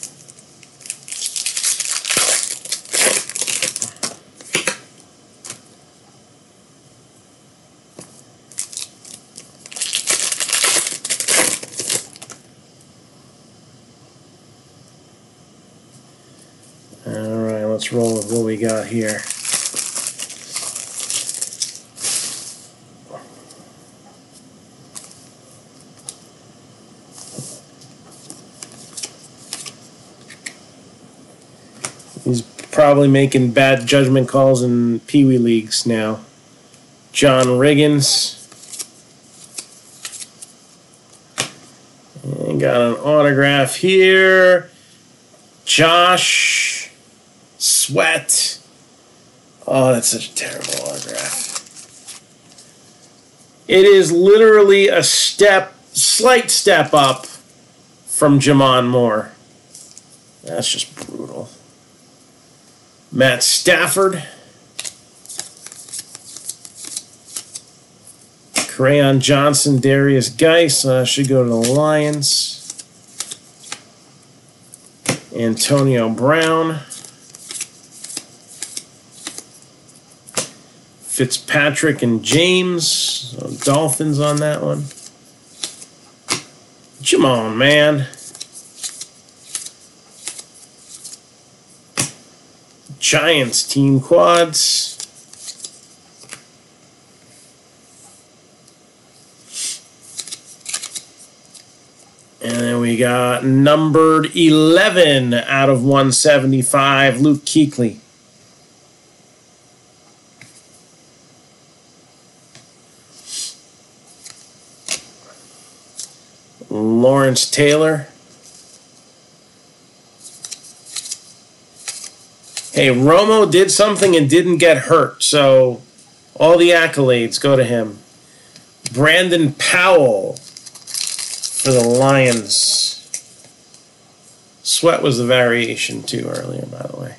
All right, let's roll with what we got here. He's probably making bad judgment calls in Pee Wee leagues now. John Riggins. And got an autograph here. Josh Sweat. Oh, that's such a terrible autograph. It is literally a slight step up from Jamon Moore. That's just brutal. Matt Stafford. Crayon Johnson, Darius Geis should go to the Lions. Antonio Brown. Fitzpatrick and James. So Dolphins on that one. Come on, man. Giants team quads. And then we got numbered 11 out of 175, Luke Kuechly. Lawrence Taylor. Hey, Romo did something and didn't get hurt, so all the accolades go to him. Brandon Powell for the Lions. Sweat was the variation too earlier, by the way.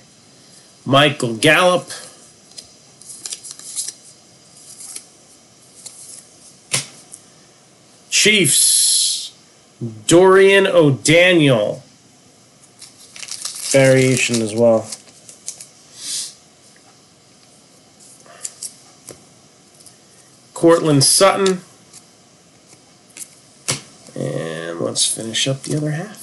Michael Gallup. Chiefs. Dorian O'Daniel. Variation as well. Cortland Sutton. And let's finish up the other half.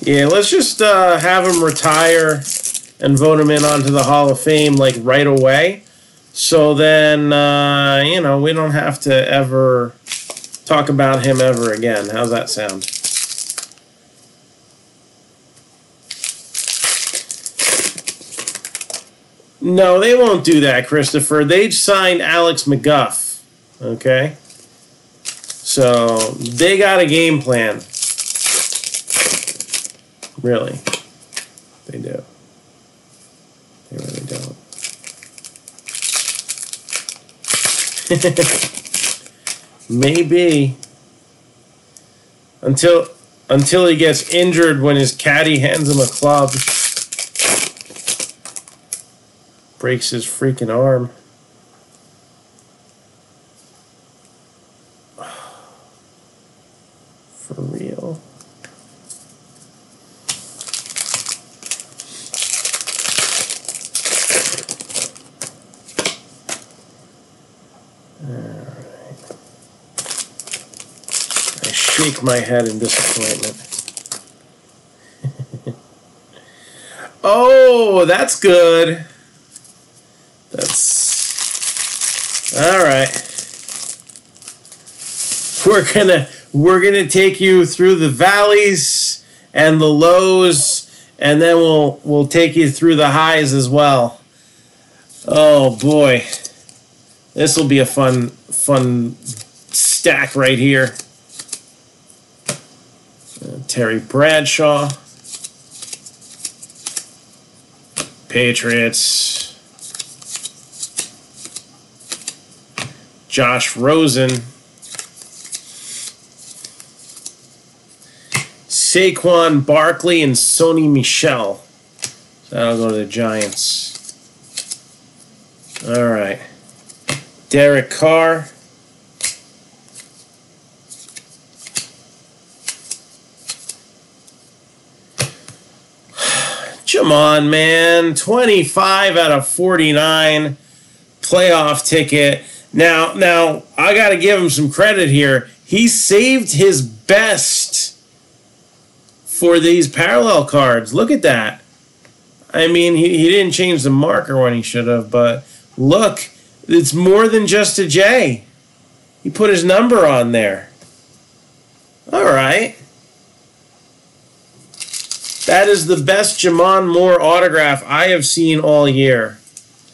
Yeah, let's just have him retire and vote him in onto the Hall of Fame like right away. So then, you know, we don't have to ever talk about him ever again. How's that sound? No, they won't do that, Christopher. They signed Alex McGuff, okay? So they got a game plan. Really. They do. They really don't. Maybe until he gets injured when his caddy hands him a club, breaks his freaking arm. For real. Shake my head in disappointment. Oh, that's good. That's all right. We're gonna take you through the valleys and the lows, and then we'll take you through the highs as well. Oh boy, this will be a fun stack right here. Terry Bradshaw. Patriots. Josh Rosen. Saquon Barkley and Sony Michel. That'll go to the Giants. All right. Derek Carr. Come on, man. 25 out of 49. Playoff ticket. Now, I got to give him some credit here. He saved his best for these parallel cards. Look at that. I mean, he didn't change the marker when he should have, but look, it's more than just a J. He put his number on there. All right. That is the best Jamon Moore autograph I have seen all year.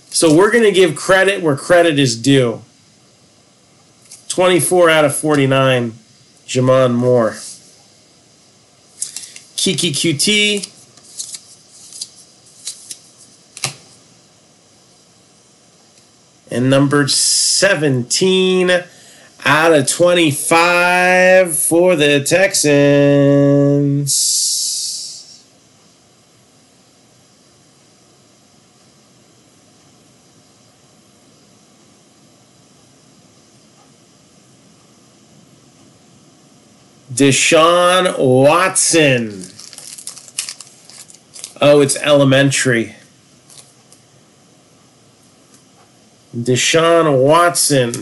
So we're going to give credit where credit is due. 24 out of 49, Jamon Moore. Kiki QT. And numbered 17 out of 25 for the Texans. Deshaun Watson. Oh, it's elementary. Deshaun Watson.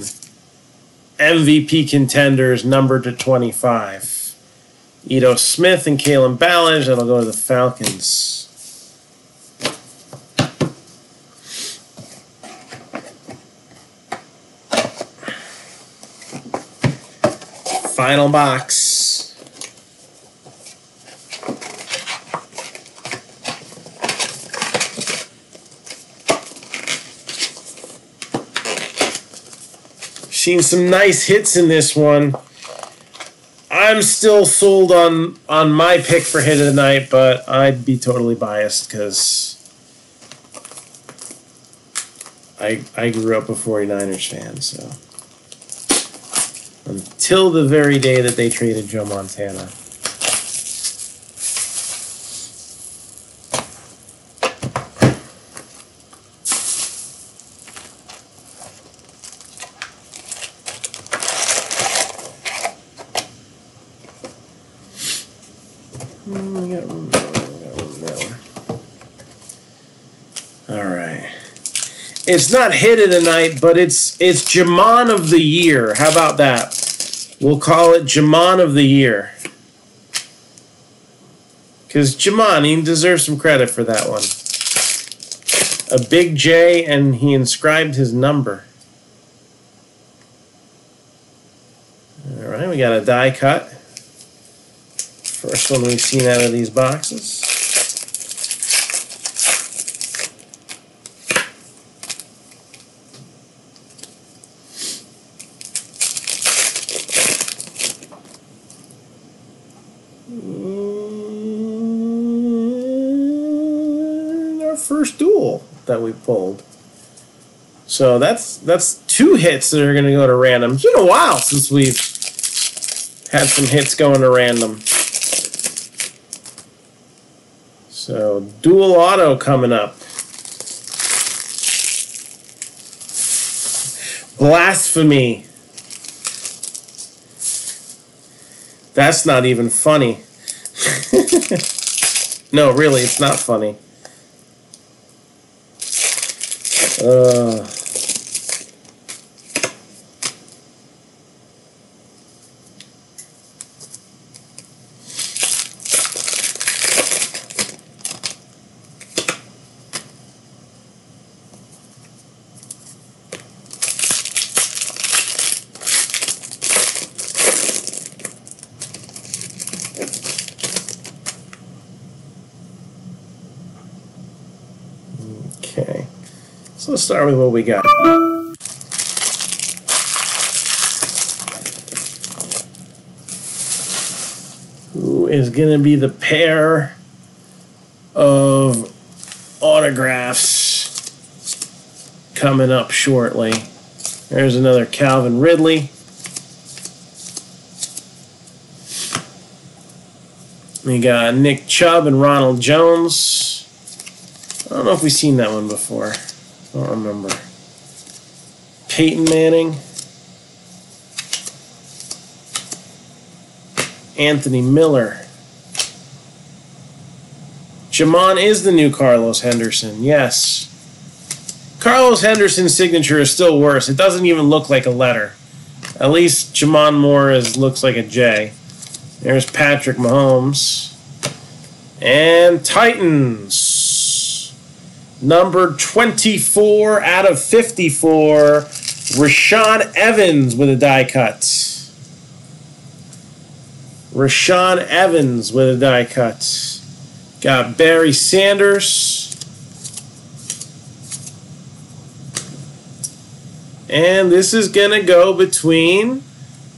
MVP contenders numbered to 25. Ito Smith and Kalen Ballage. That'll go to the Falcons. Final box. Seen some nice hits in this one. I'm still sold on my pick for hit of the night, but I'd be totally biased because I grew up a 49ers fan, so until the very day that they traded Joe Montana. It's not hit of the night, but it's Jamon of the year. How about that? We'll call it Jamon of the year. Because Jamon, he deserves some credit for that one. A big J, and he inscribed his number. All right, we got a die cut. First one we've seen out of these boxes. First duel that we pulled. So that's two hits that are going to go to random. It's been a while since we've had some hits going to random. So dual auto coming up. Blasphemy. That's not even funny. No, really, it's not funny. Okay. So let's start with what we got. Who is going to be the pair of autographs coming up shortly. There's another Calvin Ridley. We got Nick Chubb and Ronald Jones. I don't know if we've seen that one before. I don't remember. Peyton Manning. Anthony Miller. Jamon is the new Carlos Henderson. Yes. Carlos Henderson's signature is still worse. It doesn't even look like a letter. At least Jamon Moore's looks like a J. There's Patrick Mahomes. And Titans. Number 24 out of 54. Rashaan Evans with a die cut. Rashaan Evans with a die cut. Got Barry Sanders. And this is going to go between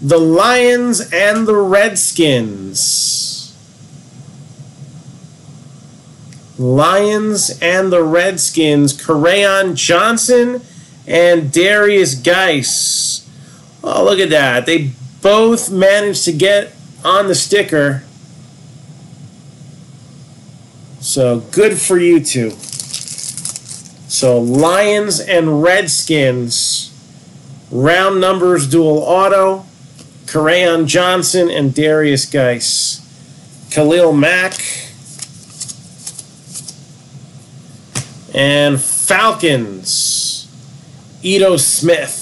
the Lions and the Redskins. Lions and the Redskins. Kerryon Johnson and Darius Geis. Oh, look at that. They both managed to get on the sticker. So good for you two. So Lions and Redskins. Round numbers dual auto. Kerryon Johnson and Darius Geis. Khalil Mack. And Falcons. Ito Smith.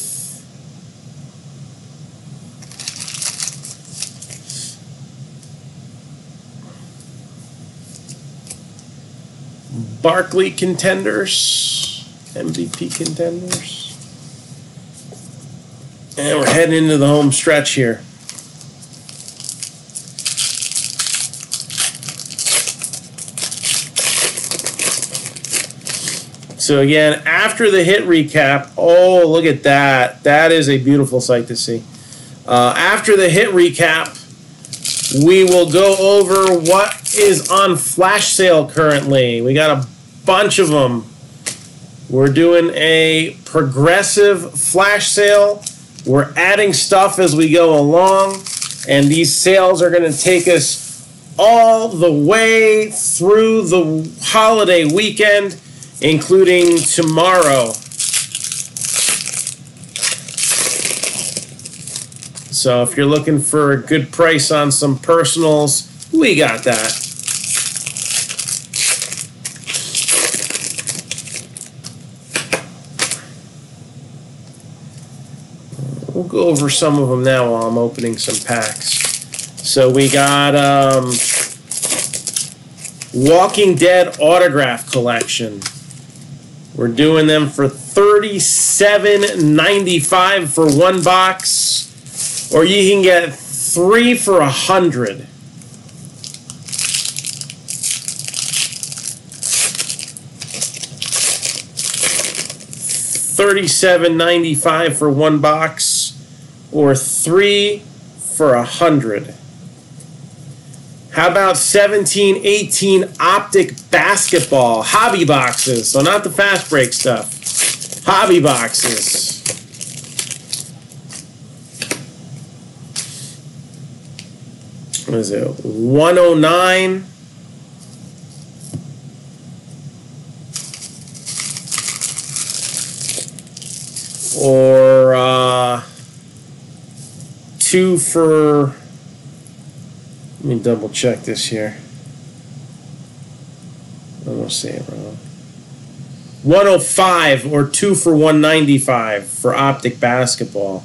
Barkley Contenders. MVP Contenders. And we're heading into the home stretch here. So again, after the hit recap, oh, look at that. That is a beautiful sight to see. After the hit recap, we will go over what is on flash sale currently. We got a bunch of them. We're doing a progressive flash sale. We're adding stuff as we go along, and these sales are going to take us all the way through the holiday weekend, including tomorrow. So if you're looking for a good price on some personals, we got that. We'll go over some of them now while I'm opening some packs. So we got Walking Dead autograph collection. We're doing them for $37.95 for one box, or you can get 3 for $100. $37.95 for one box, or 3 for $100. How about 17-18 optic basketball hobby boxes? So not the fast break stuff. Hobby boxes. What is it? 109. Or 2 for... Let me double check this here. I'm going to say it wrong. 105 or 2 for $195 for optic basketball.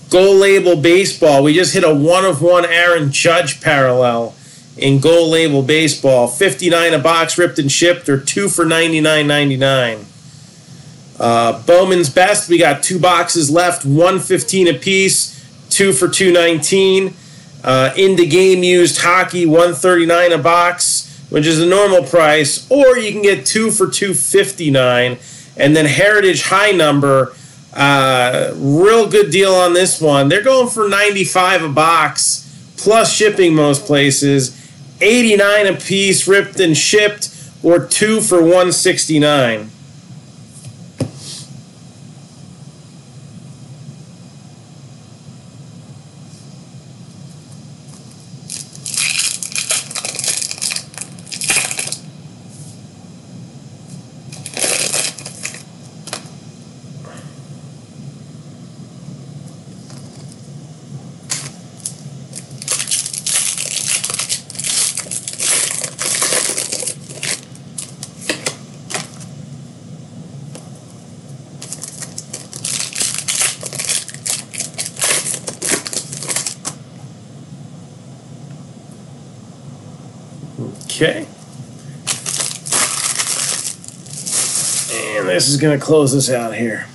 Gold Label baseball. We just hit a 1-of-1 Aaron Judge parallel in Gold Label baseball. 59 a box, ripped and shipped, or 2 for $99.99. Bowman's Best. We got 2 boxes left. 115 apiece. 2 for $219. Into game used hockey, $139 a box, which is the normal price, or you can get 2 for $259. And then Heritage High Number, real good deal on this one. They're going for $95 a box, plus shipping most places. 89 a piece, ripped and shipped, or 2 for $169. Okay. And this is going to close this out here.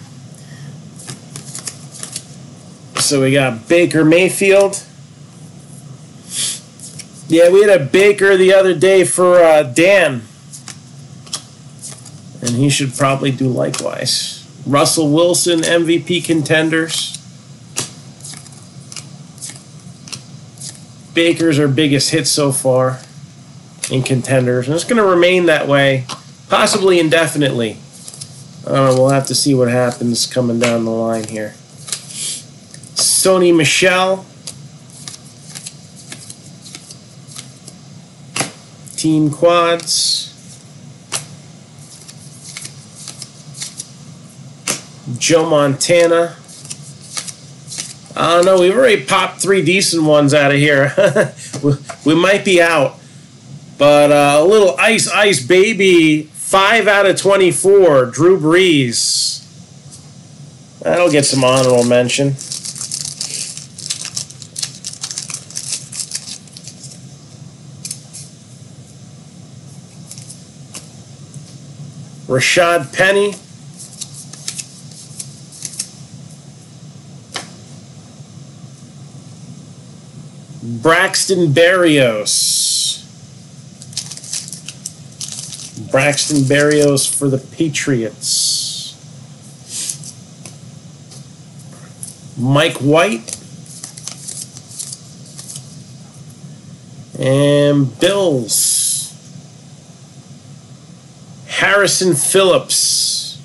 So we got Baker Mayfield. Yeah, we had a Baker the other day for Dan. And he should probably do likewise. Russell Wilson, MVP Contenders. Baker's our biggest hit so far in Contenders. And it's going to remain that way, possibly indefinitely. We'll have to see what happens coming down the line here. Sony Michel. Team Quads. Joe Montana. I don't know. We've already popped 3 decent ones out of here. We might be out. But a little Ice Baby, 5 out of 24, Drew Brees. That'll get some honorable mention. Rashad Penny. Braxton Berrios. Braxton Berrios for the Patriots. Mike White. And Bills. Harrison Phillips.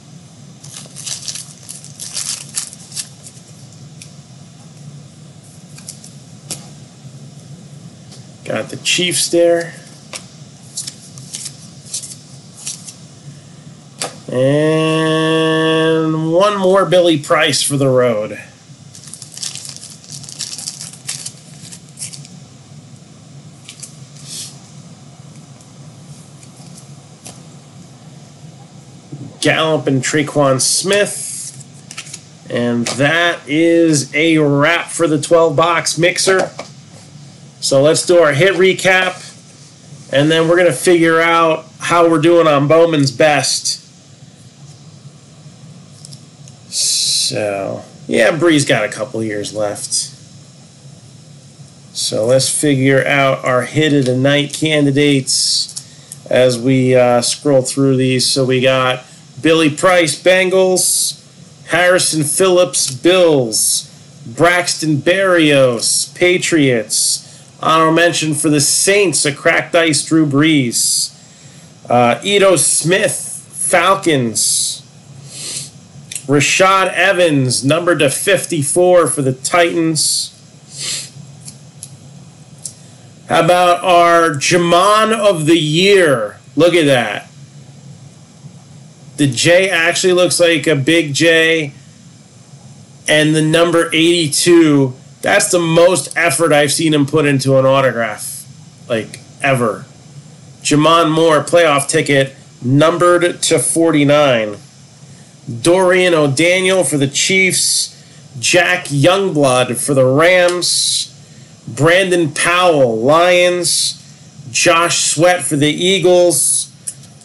Got the Chiefs there. And one more Billy Price for the road. Gallup and Traquan Smith. And that is a wrap for the 12-box mixer. So let's do our hit recap. And then we're going to figure out how we're doing on Bowman's Best. So, yeah, Bree's got a couple years left. So let's figure out our hit of the night candidates as we scroll through these. So we got Billy Price, Bengals, Harrison Phillips, Bills, Braxton Berrios, Patriots, honorable mention for the Saints, a cracked ice Drew Brees, Ito Smith, Falcons, Rashad Evans, numbered to 54 for the Titans. How about our Jamon of the Year? Look at that. The J actually looks like a big J. And the number 82, that's the most effort I've seen him put into an autograph, like, ever. Jamon Moore, playoff ticket, numbered to 49. Dorian O'Daniel for the Chiefs. Jack Youngblood for the Rams. Brandon Powell, Lions. Josh Sweat for the Eagles.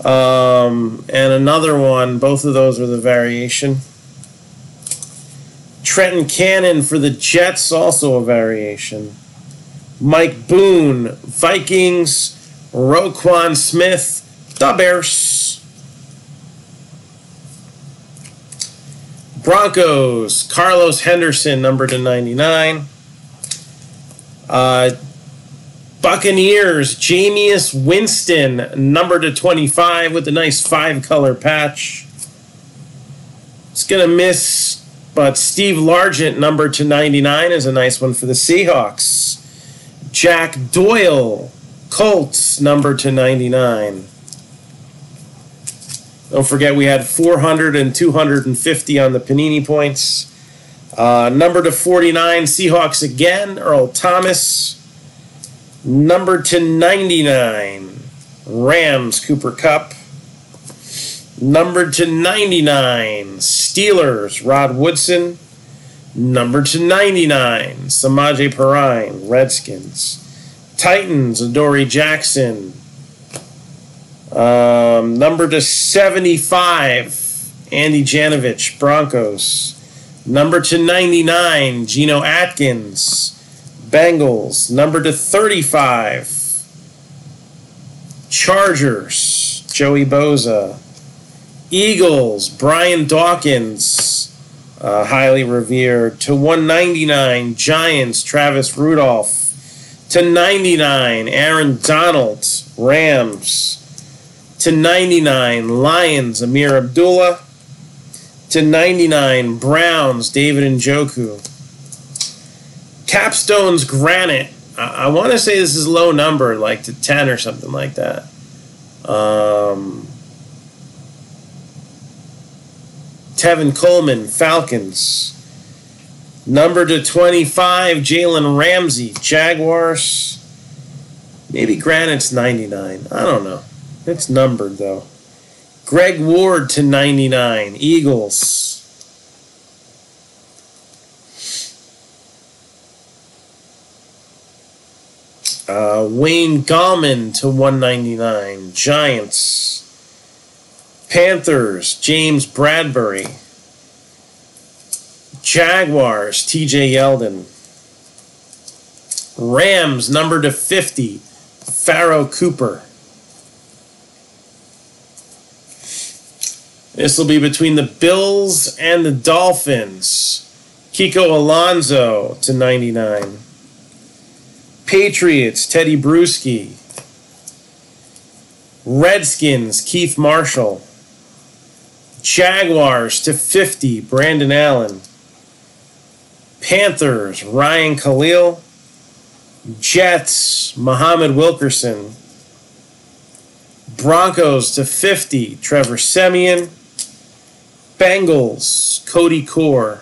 And another one. Both of those are the variation. Trenton Cannon for the Jets, also a variation. Mike Boone, Vikings. Roquan Smith, the Bears. Broncos, Carlos Henderson, numbered to 99. Buccaneers, Jameis Winston, number to 25 with a nice 5-color patch. It's going to miss, but Steve Largent, number to 99, is a nice one for the Seahawks. Jack Doyle, Colts, number to 99. Don't forget we had 400 and 250 on the Panini points. Number to 49, Seahawks again, Earl Thomas. Number to 99, Rams, Cooper Kupp. Number to 99, Steelers, Rod Woodson. Number to 99, Samaje Perine, Redskins. Titans, Adoree Jackson. Number to 75, Andy Janovich, Broncos. Number to 99, Geno Atkins, Bengals. Number to 35, Chargers, Joey Bosa. Eagles, Brian Dawkins, highly revered. To 199, Giants, Travis Rudolph. To 99, Aaron Donald, Rams. To 99, Lions, Amir Abdullah. To 99, Browns, David Njoku. Capstone's Granite. I want to say this is low number, like to 10 or something like that. Tevin Coleman, Falcons. Number to 25, Jalen Ramsey, Jaguars. Maybe Granite's 99. I don't know. It's numbered, though. Greg Ward to 99, Eagles. Wayne Gallman to 199, Giants. Panthers, James Bradbury. Jaguars, TJ Yeldon. Rams, number to 50, Pharaoh Cooper. This will be between the Bills and the Dolphins. Kiko Alonso to 99. Patriots, Teddy Bruschi. Redskins, Keith Marshall. Jaguars to 50, Brandon Allen. Panthers, Ryan Khalil. Jets, Muhammad Wilkerson. Broncos to 50, Trevor Siemian. Bengals, Cody Core.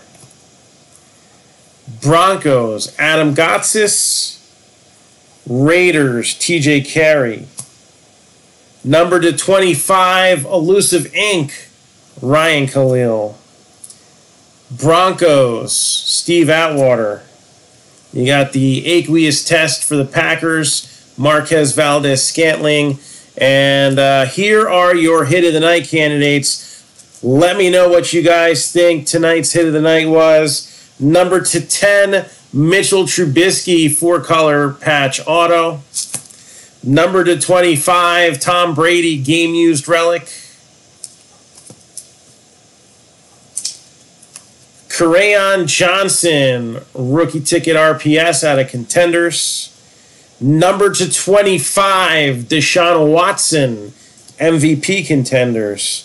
Broncos, Adam Gotsis. Raiders, TJ Carey. Number to 25, Elusive Ink, Ryan Khalil. Broncos, Steve Atwater. You got the aqueous test for the Packers, Marquez Valdez-Scantling. And here are your Hit of the Night candidates. Let me know what you guys think tonight's Hit of the Night was. Number to 10, Mitchell Trubisky, 4-color patch auto. Number to 25, Tom Brady, game-used relic. Kerryon Johnson, rookie ticket RPS out of Contenders. Number to 25, Deshaun Watson, MVP Contenders.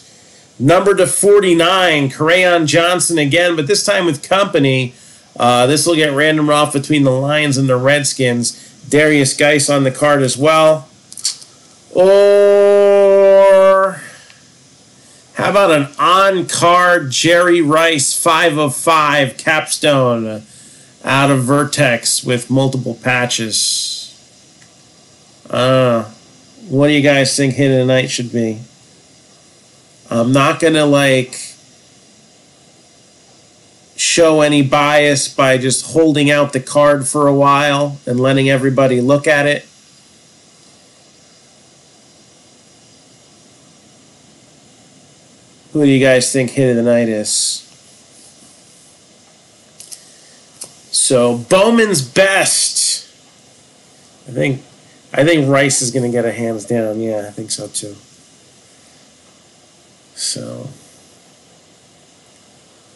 Number to 49, Kerryon Johnson again, but this time with company. This will get random off between the Lions and the Redskins. Darius Geis on the card as well. Or how about an on-card Jerry Rice 5 of 5 capstone out of Vertex with multiple patches? What do you guys think Hit of the Night should be? I'm not going to, show any bias by just holding out the card for a while and letting everybody look at it. Who do you guys think Hit of the Night is? So, Bowman's Best. I think Rice is going to get a hands down. Yeah, I think so too. So,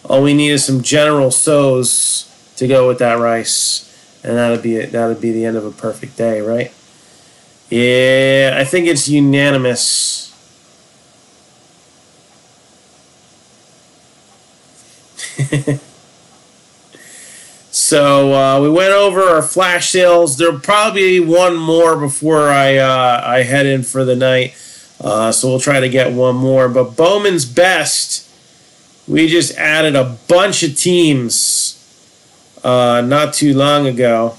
all we need is some General So's to go with that Rice, and that'll be it. That'll be the end of a perfect day, right? Yeah, I think it's unanimous. So we went over our flash sales. There'll probably be one more before I head in for the night. So we'll try to get one more. But Bowman's Best, we just added a bunch of teams not too long ago.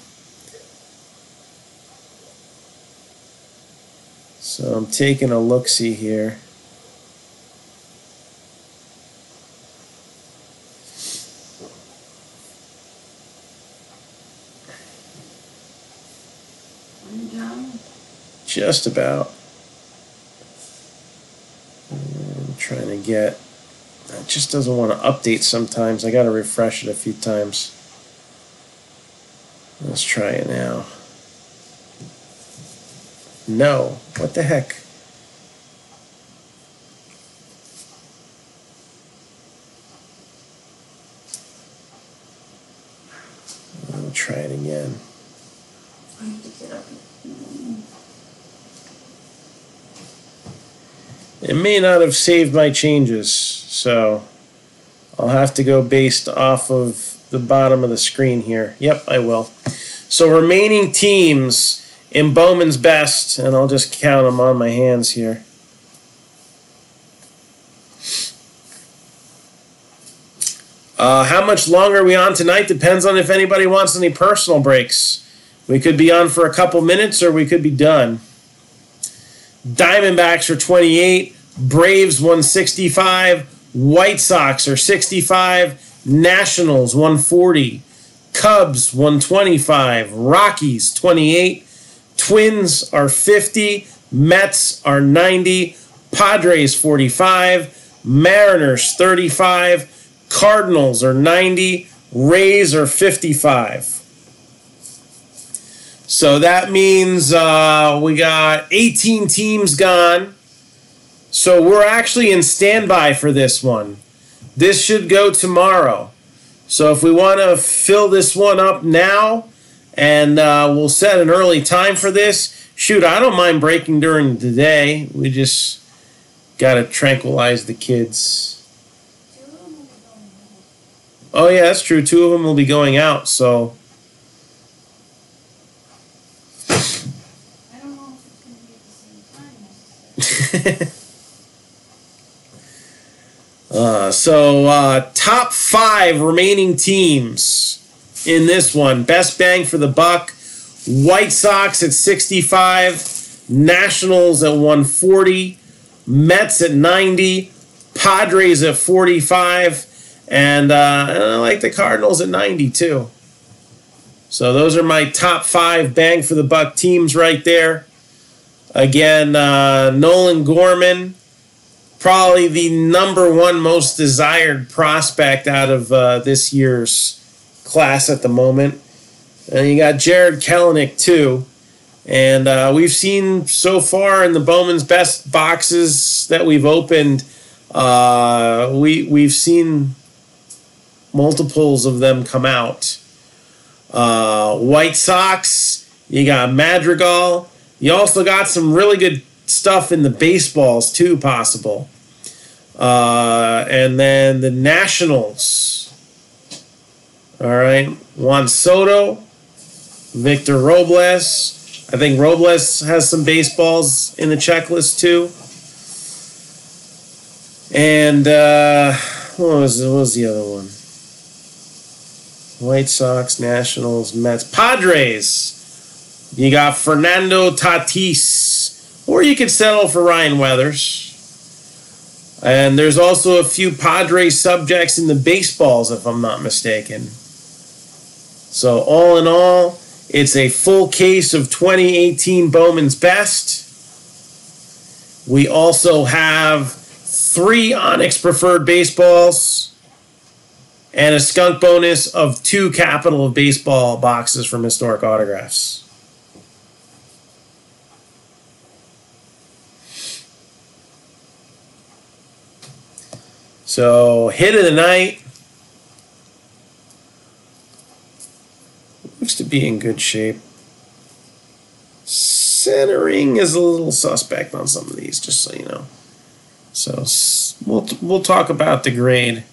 So I'm taking a look-see here. Just about. I'm trying to get. It just doesn't want to update sometimes. I got to refresh it a few times. Let's try it now. No. What the heck? I'll try it again. It may not have saved my changes, so I'll have to go based off of the bottom of the screen here. Yep, I will. So remaining teams in Bowman's Best, and I'll just count them on my hands here. How much longer are we on tonight depends on if anybody wants any personal breaks. We could be on for a couple minutes or we could be done. Diamondbacks are 28, Braves 165, White Sox are 65, Nationals 140, Cubs 125, Rockies 28, Twins are 50, Mets are 90, Padres 45, Mariners 35, Cardinals are 90, Rays are 55. So that means we got 18 teams gone. So we're actually in standby for this one. This should go tomorrow. So if we want to fill this one up now, and we'll set an early time for this. Shoot, I don't mind breaking during the day. We just got to tranquilize the kids. Oh, yeah, that's true. 2 of them will be going out, so... Top 5 remaining teams in this one. Best bang for the buck. White Sox at 65. Nationals at 140. Mets at 90. Padres at 45. And I like the Cardinals at 90 too. So those are my top 5 bang for the buck teams right there. Again, Nolan Gorman, probably the #1 most desired prospect out of this year's class at the moment. And you got Jared Kelenic too. And we've seen so far in the Bowman's Best boxes that we've opened, we've seen multiples of them come out. White Sox, you got Madrigal. You also got some really good stuff in the baseballs too, possible. And then the Nationals. All right, Juan Soto, Victor Robles. I think Robles has some baseballs in the checklist too. And what was the other one? White Sox, Nationals, Mets, Padres. You got Fernando Tatis, or you could settle for Ryan Weathers. And there's also a few Padres subjects in the baseballs, if I'm not mistaken. So all in all, it's a full case of 2018 Bowman's Best. We also have 3 Onyx Preferred baseballs and a skunk bonus of 2 Capital of Baseball boxes from Historic Autographs. So, hit of the night. Looks to be in good shape. centering is a little suspect on some of these, just so you know. So we'll talk about the grade.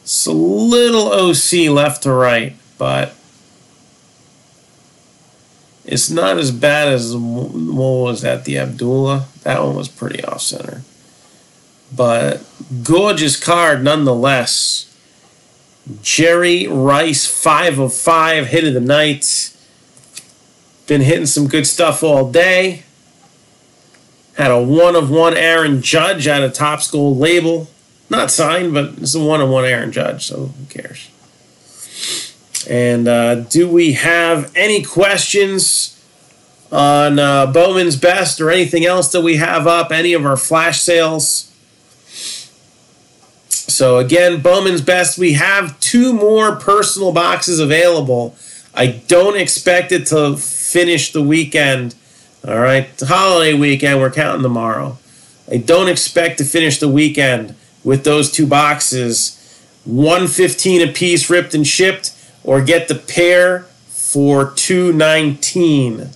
It's a little OC left to right, but it's not as bad as what was that, the Abdullah. That one was pretty off center, but gorgeous card nonetheless. Jerry Rice, 5 of 5, hit of the night. Been hitting some good stuff all day. Had a 1 of 1 Aaron Judge out of Topps Gold label. Not signed, but it's a 1 of 1 Aaron Judge, so who cares? And do we have any questions on Bowman's Best or anything else that we have up? Any of our flash sales? So again, Bowman's Best, we have 2 more personal boxes available. I don't expect it to finish the weekend. All right, the holiday weekend, we're counting tomorrow. I don't expect to finish the weekend with those 2 boxes. $115 a piece, ripped and shipped, or get the pair for $219.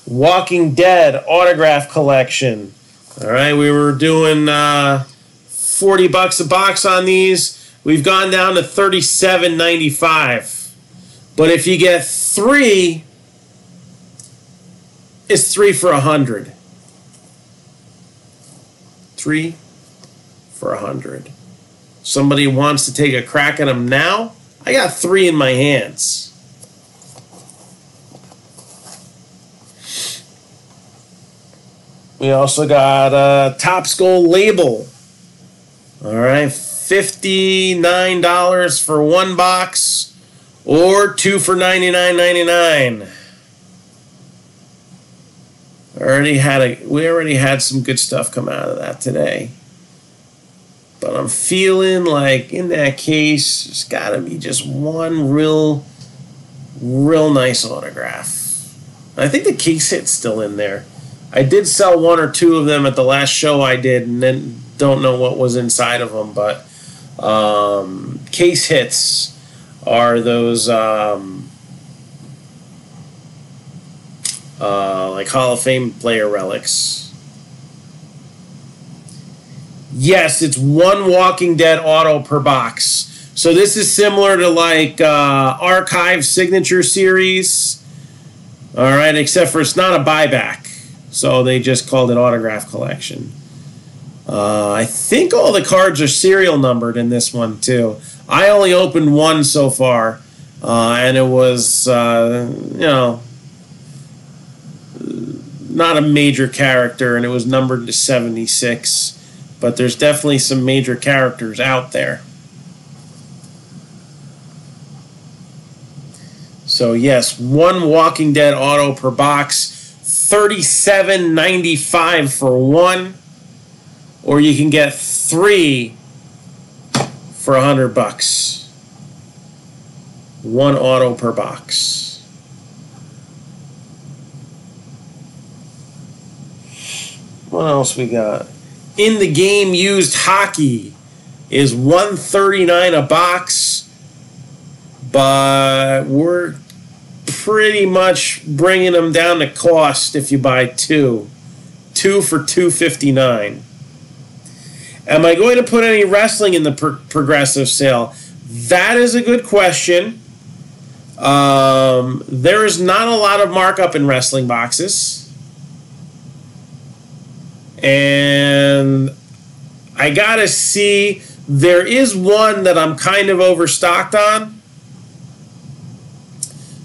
Walking Dead autograph collection. All right, we were doing $40 a box on these. We've gone down to $37.95. But if you get 3, it's 3 for $100. 3 for $100. Somebody wants to take a crack at them now? I got 3 in my hands. We also got Topps Gold label. All right, $59 for 1 box, or 2 for $99.99. We already had some good stuff come out of that today. But I'm feeling like in that case, there's got to be just one real nice autograph. I think the case hit's still in there. I did sell 1 or 2 of them at the last show I did, and then don't know what was inside of them. But case hits are those like Hall of Fame player relics. Yes, it's 1 Walking Dead auto per box. So this is similar to like Archive Signature Series. All right, except for it's not a buyback. So they just called it autograph collection. I think all the cards are serial numbered in this one too. I only opened 1 so far, and it was, not a major character, and it was numbered to 76. But there's definitely some major characters out there. So yes, 1 Walking Dead auto per box, $37.95 for 1, or you can get 3 for $100. 1 auto per box. What else we got? In the Game used hockey is $139 a box, but we're pretty much bringing them down to cost if you buy 2. 2 for $259. Am I going to put any wrestling in the progressive sale? That is a good question. There is not a lot of markup in wrestling boxes. And I gotta see, there is one that I'm kind of overstocked on.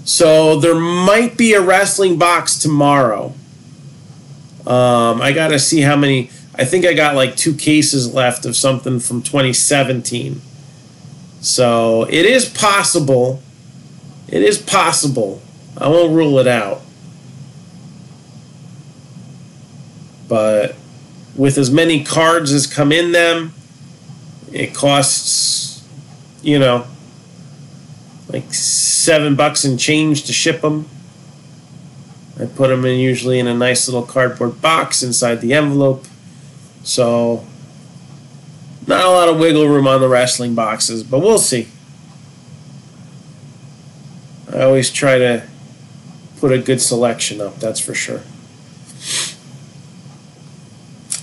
So there might be a wrestling box tomorrow. I gotta see how many. I think I got like 2 cases left of something from 2017. So it is possible. It is possible. I won't rule it out. But with as many cards as come in them, it costs, like $7 and change to ship them. I put them in usually in a nice little cardboard box inside the envelope. So, not a lot of wiggle room on the wrestling boxes, but we'll see. I always try to put a good selection up, that's for sure.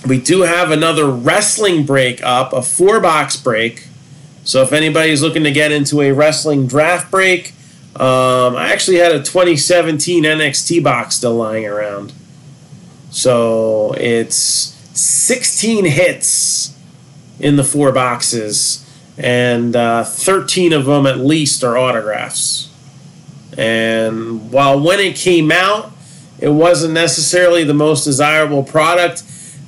We do have another wrestling break up, a 4-box break. So if anybody's looking to get into a wrestling draft break, I actually had a 2017 NXT box still lying around. So it's 16 hits in the 4 boxes, and 13 of them at least are autographs. And while when it came out, it wasn't necessarily the most desirable product,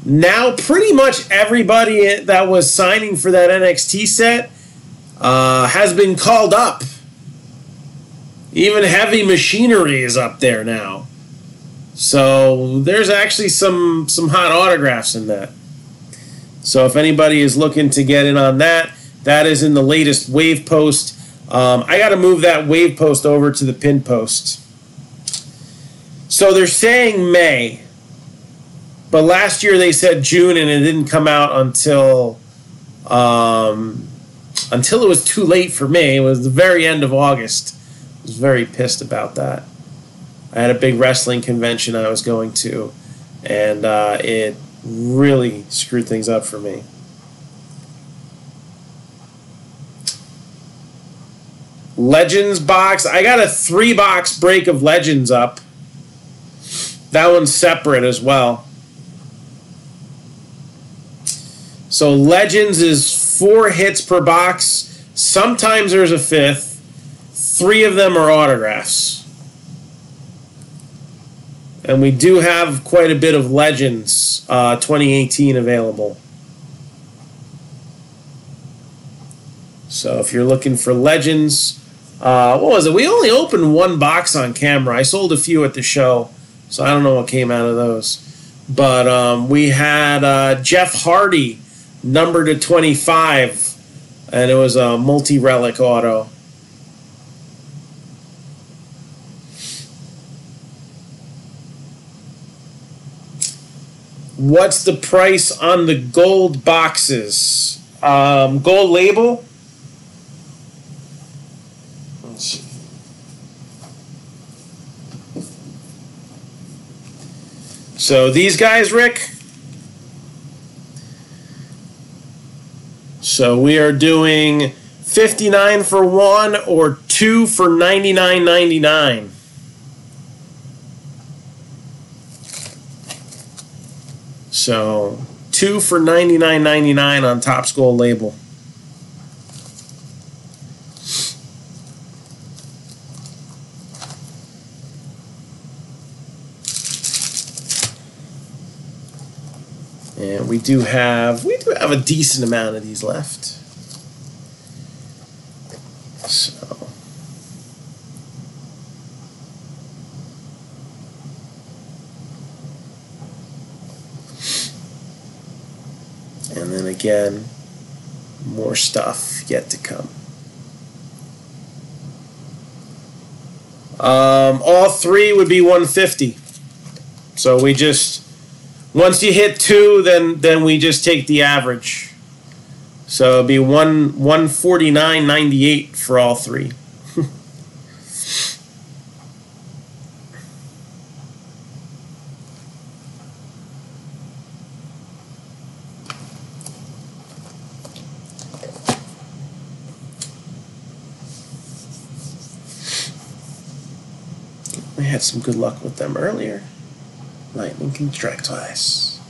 now pretty much everybody that was signing for that NXT set has been called up. Even Heavy Machinery is up there now. So there's actually some hot autographs in that. So if anybody is looking to get in on that, that is in the latest Wave Post. I got to move that Wave Post over to the Pin Post. So they're saying May. But last year they said June, and it didn't come out until it was too late for me. It was the very end of August. I was very pissed about that. I had a big wrestling convention I was going to, and it really screwed things up for me. Legends box. I got a 3-box break of Legends up. That one's separate as well. So Legends is 4 hits per box. Sometimes there's a 5th. 3 of them are autographs. And we do have quite a bit of Legends 2018 available. So if you're looking for Legends, what was it? We only opened 1 box on camera. I sold a few at the show, so I don't know what came out of those. But we had Jeff Hardy, numbered to 25, and it was a multi-relic auto. What's the price on the gold boxes? Gold label? Let's see. So these guys, Rick. So we are doing 59 for 1 or 2 for $99.99. So 2 for $99.99 on Topps Gold label. And we do have a decent amount of these left. So and then again, more stuff yet to come. All 3 would be 150. So we just, once you hit 2, then we just take the average. So it'd be 149.98 for all 3. We had some good luck with them earlier. Lightning can strike twice.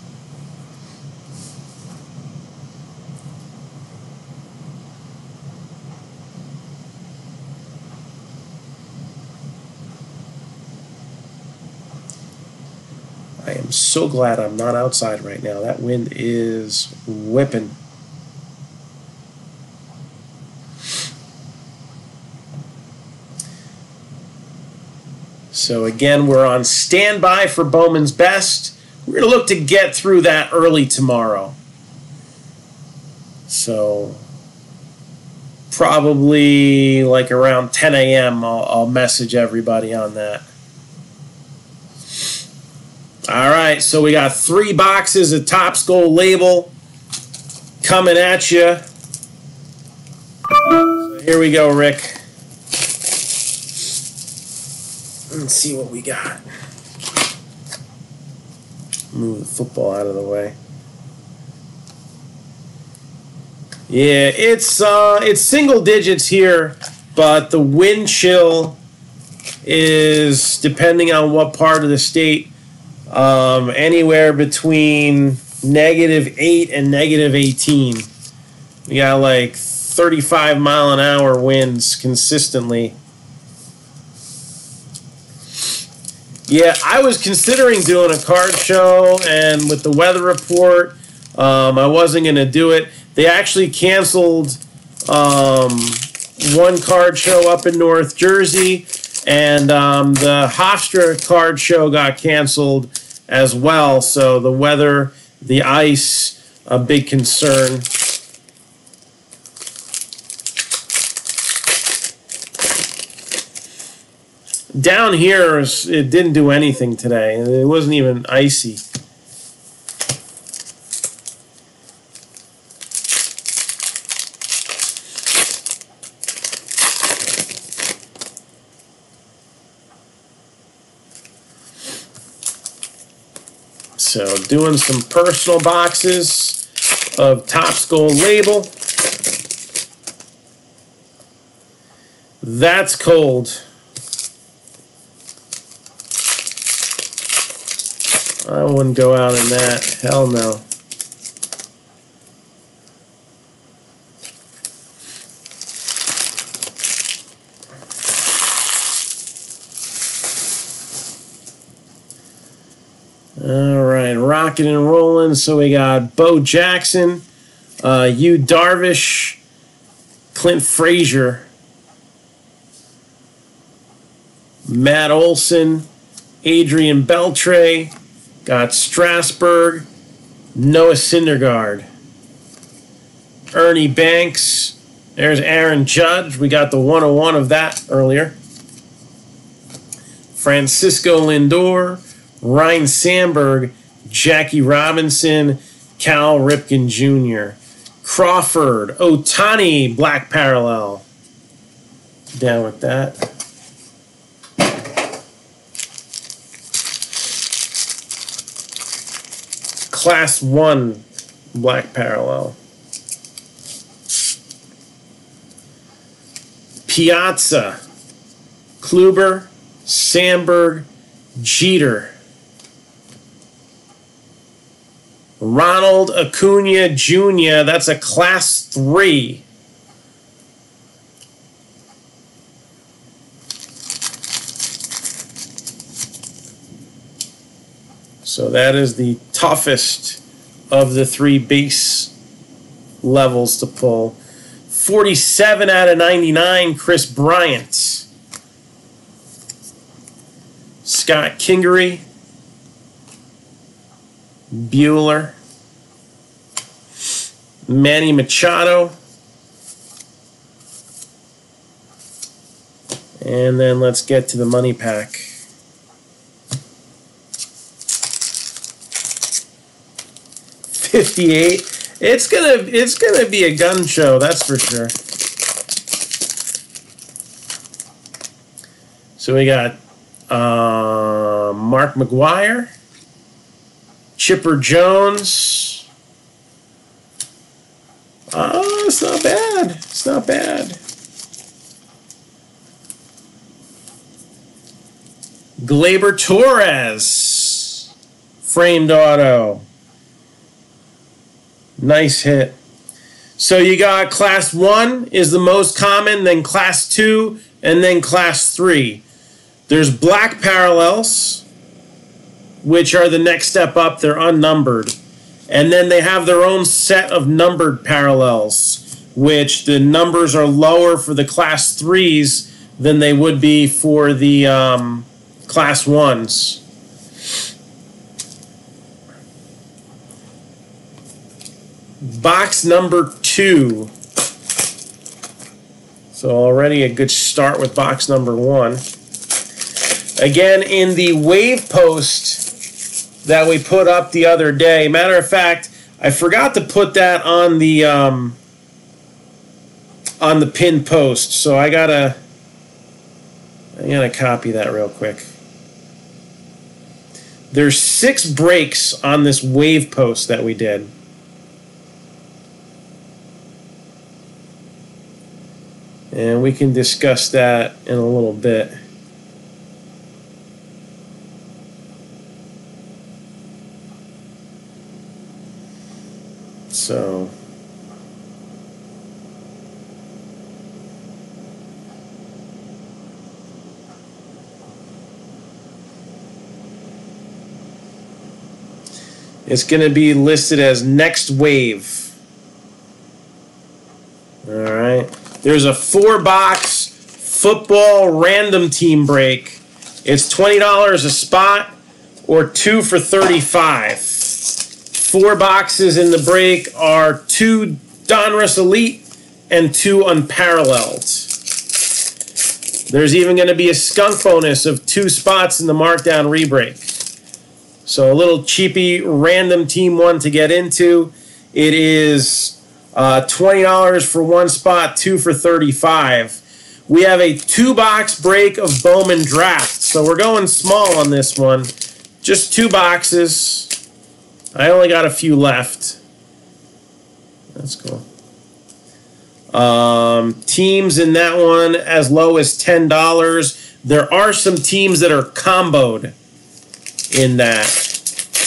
I am so glad I'm not outside right now. That wind is whipping. So again, we're on standby for Bowman's Best. We're going to look to get through that early tomorrow. So probably like around 10 a.m. I'll message everybody on that. All right, so we got 3 boxes of Topps Gold label coming at you. So here we go, Rick. Let's see what we got. Move the football out of the way. Yeah, it's single digits here, but the wind chill is, depending on what part of the state, anywhere between -8 and -18. We got like 35-mile-an-hour winds consistently. Yeah, I was considering doing a card show, and with the weather report, I wasn't going to do it. They actually canceled one card show up in North Jersey, and the Hofstra card show got canceled as well. So the weather, the ice, a big concern. Down here, it didn't do anything today. It wasn't even icy. So doing some personal boxes of Topps Gold Label. That's cold. I wouldn't go out in that. Hell no. All right, rocking and rolling. So we got Bo Jackson, Yu Darvish, Clint Frazier, Matt Olson, Adrian Beltre, got Strasburg, Noah Syndergaard, Ernie Banks. There's Aaron Judge. We got the 101 of that earlier. Francisco Lindor, Ryne Sandberg, Jackie Robinson, Cal Ripken Jr., Crawford, Ohtani, black parallel. Down with that. Class 1 black parallel. Piazza, Kluber, Sandberg, Jeter. Ronald Acuna Jr., that's a Class 3. So that is the toughest of the 3 base levels to pull. 47 out of 99, Chris Bryant. Scott Kingery. Bueller. Manny Machado. And then let's get to the money pack. $58. It's gonna be a gun show, that's for sure. So we got Mark McGwire, Chipper Jones. Oh, it's not bad. It's not bad. Gleyber Torres, framed auto. Nice hit. So you got Class 1 is the most common, then Class 2, and then Class 3. There's black parallels, which are the next step up. They're unnumbered. And then they have their own set of numbered parallels, which the numbers are lower for the Class 3s than they would be for the Class 1s. Box number 2. So already a good start with box number 1. Again, in the wave post that we put up the other day. Matter of fact, I forgot to put that on the pin post. So I gotta I gotta copy that real quick. There's 6 breaks on this wave post that we did. And we can discuss that in a little bit. So it's going to be listed as next wave. All right. There's a 4-box football random team break. It's $20 a spot or 2 for $35. 4 boxes in the break are 2 Donruss Elite and 2 Unparalleled. There's even going to be a skunk bonus of 2 spots in the Marc-Down rebreak. So a little cheapy random team one to get into. It is $20 for 1 spot, 2 for $35. We have a 2-box break of Bowman Draft. So we're going small on this one. Just 2 boxes. I only got a few left. That's cool. Teams in that one as low as $10. There are some teams that are comboed in that.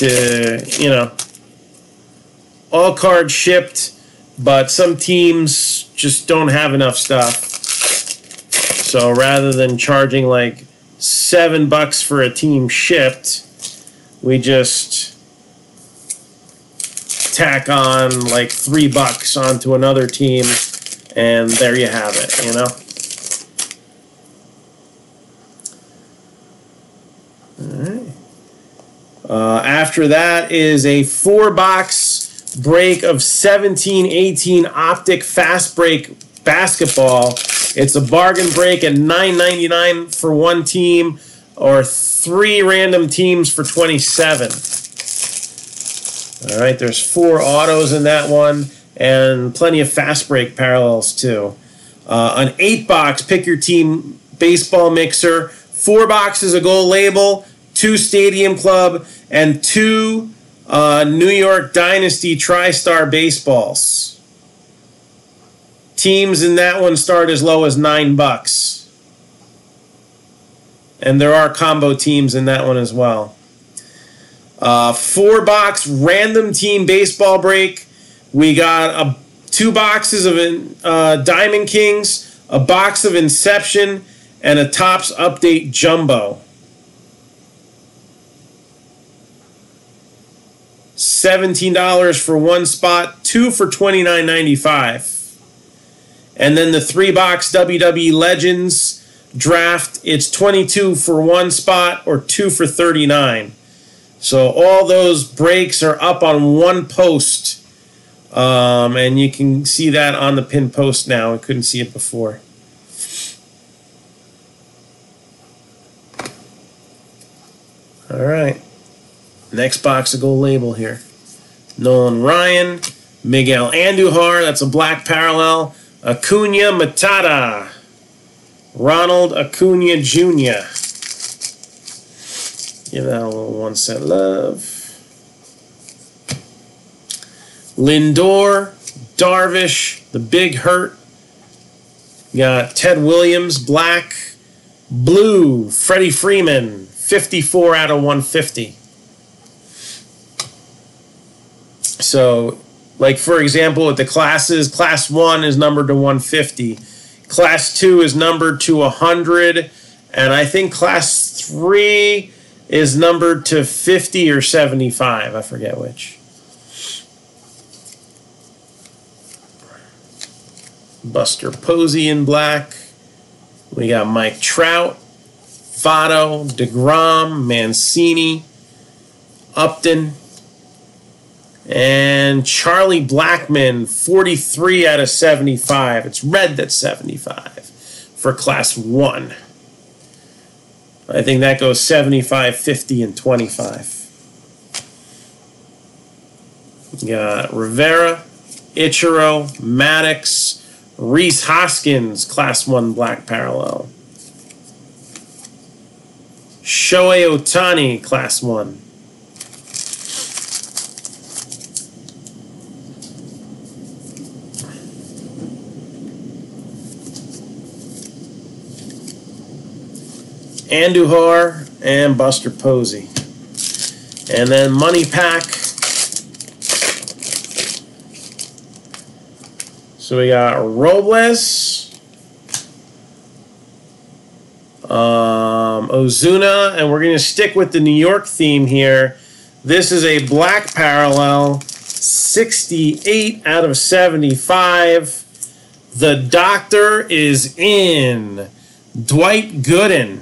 You know, all cards shipped, but some teams just don't have enough stuff. So rather than charging like $7 for a team shipped, we just tack on like $3 onto another team, and there you have it, you know. All right. After that is a 4-box break of 17-18 Optic Fast Break Basketball. It's a bargain break at $9.99 for 1 team, or 3 random teams for $27. All right, there's 4 autos in that one, and plenty of fast break parallels too. An 8-box pick your team baseball mixer, 4 boxes of Gold Label, 2 Stadium Club, and 2 New York Dynasty TriStar baseballs. Teams in that one start as low as $9. And there are combo teams in that one as well. 4-box random team baseball break. We got 2 boxes of Diamond Kings, a box of Inception, and a Topps Update Jumbo. $17 for 1 spot, 2 for $29.95. And then the 3-box WWE Legends draft, it's $22 for 1 spot or 2 for $39. So all those breaks are up on 1 post, and you can see that on the pinned post now. I couldn't see it before. All right. Next box of Gold Label here. Nolan Ryan, Miguel Andujar, that's a black parallel. Acuna Matata, Ronald Acuna Jr. Give that a little 1 cent love. Lindor, Darvish, the Big Hurt. You got Ted Williams, black. Blue, Freddie Freeman, 54 out of 150. So, like for example, with the classes, Class 1 is numbered to 150. Class 2 is numbered to 100. And I think Class 3 is numbered to 50 or 75. I forget which. Buster Posey in black. We got Mike Trout, Votto, DeGrom, Mancini, Upton, and Charlie Blackmon, 43 out of 75. It's red that's 75 for Class 1. I think that goes 75, 50, and 25. We got Rivera, Ichiro, Maddox, Rhys Hoskins, Class 1 black parallel. Shohei Ohtani, Class 1. Andujar and Buster Posey. And then Money Pack. So we got Robles, Ozuna, and we're going to stick with the New York theme here. This is a black parallel, 68 out of 75. The doctor is in. Dwight Gooden.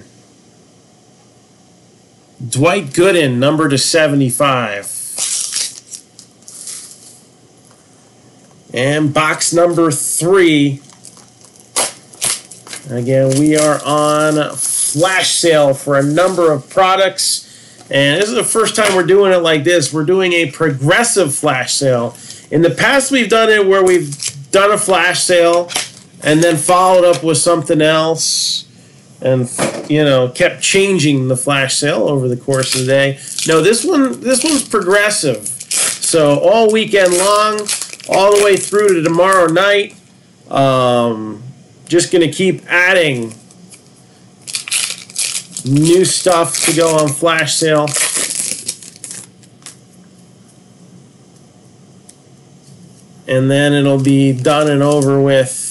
Dwight Gooden, number to 75. And box number 3. Again, we are on flash sale for a number of products. And this is the first time we're doing it like this. We're doing a progressive flash sale. In the past, we've done it where we've done a flash sale and then followed up with something else. And, you know, kept changing the flash sale over the course of the day. No, this one's progressive. So all weekend long, all the way through to tomorrow night. Just going to keep adding new stuff to go on flash sale. And then it'll be done and over with.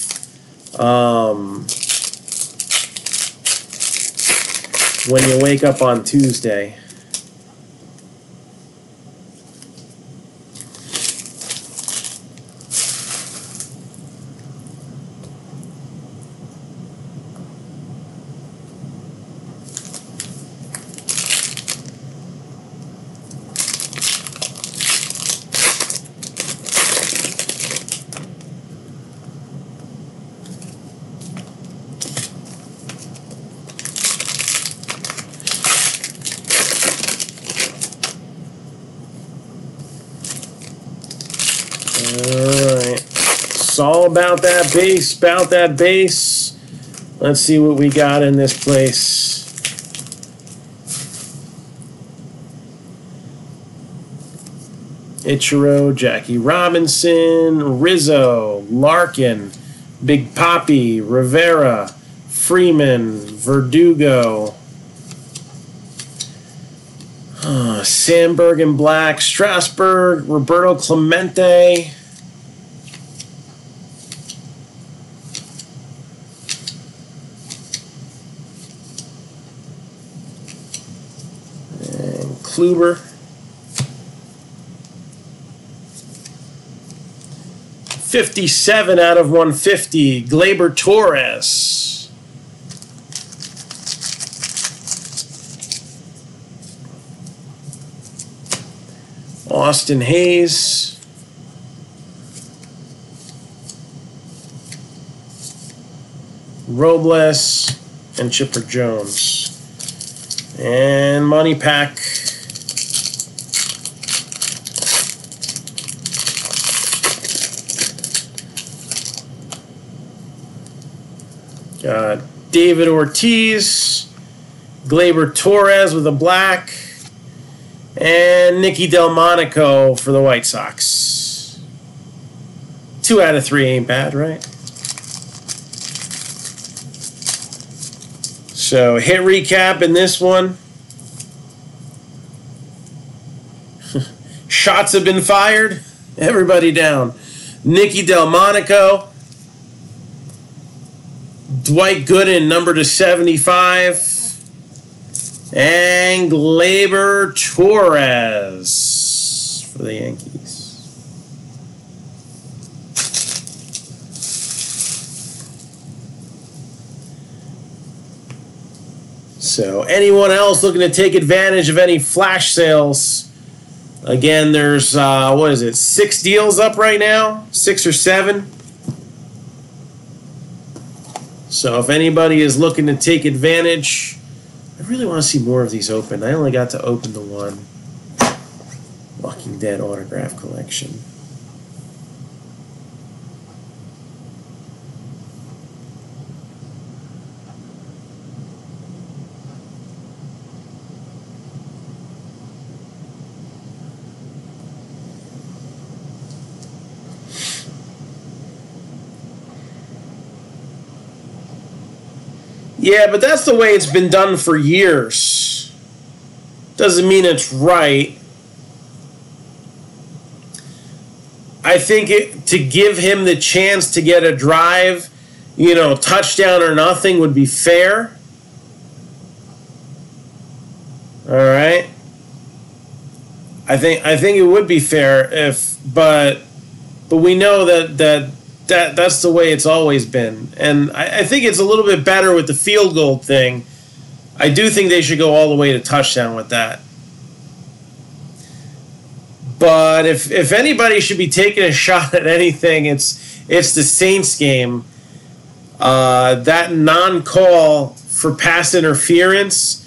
When you wake up on Tuesday. Alright, it's all about that base, Let's see what we got in this place. Ichiro, Jackie Robinson, Rizzo, Larkin, Big Papi, Rivera, Freeman, Verdugo, Sandberg in black, Strasburg, Roberto Clemente, and Kluber. 57 out of 150, Gleyber Torres. Austin Hayes. Robles and Chipper Jones. And Money Pack. Got David Ortiz, Gleyber Torres with a black, and Nicky Delmonico for the White Sox. 2 out of 3 ain't bad, right? So, hit recap in this one. Shots have been fired. Everybody down. Nicky Delmonico. Dwight Gooden, number to 75. And Gleyber Torres for the Yankees. So anyone else looking to take advantage of any flash sales? Again, there's, what is it, 6 deals up right now? 6 or 7? So if anybody is looking to take advantage, I really want to see more of these open. I only got to open the one. Walking Dead autograph collection. Yeah, but that's the way it's been done for years. Doesn't mean it's right. I think to give him the chance to get a drive, touchdown or nothing would be fair. All right. I think it would be fair but we know that's the way it's always been. And I think it's a little bit better with the field goal thing. I do think they should go all the way to touchdown with that. But if anybody should be taking a shot at anything, it's the Saints game. That non-call for pass interference.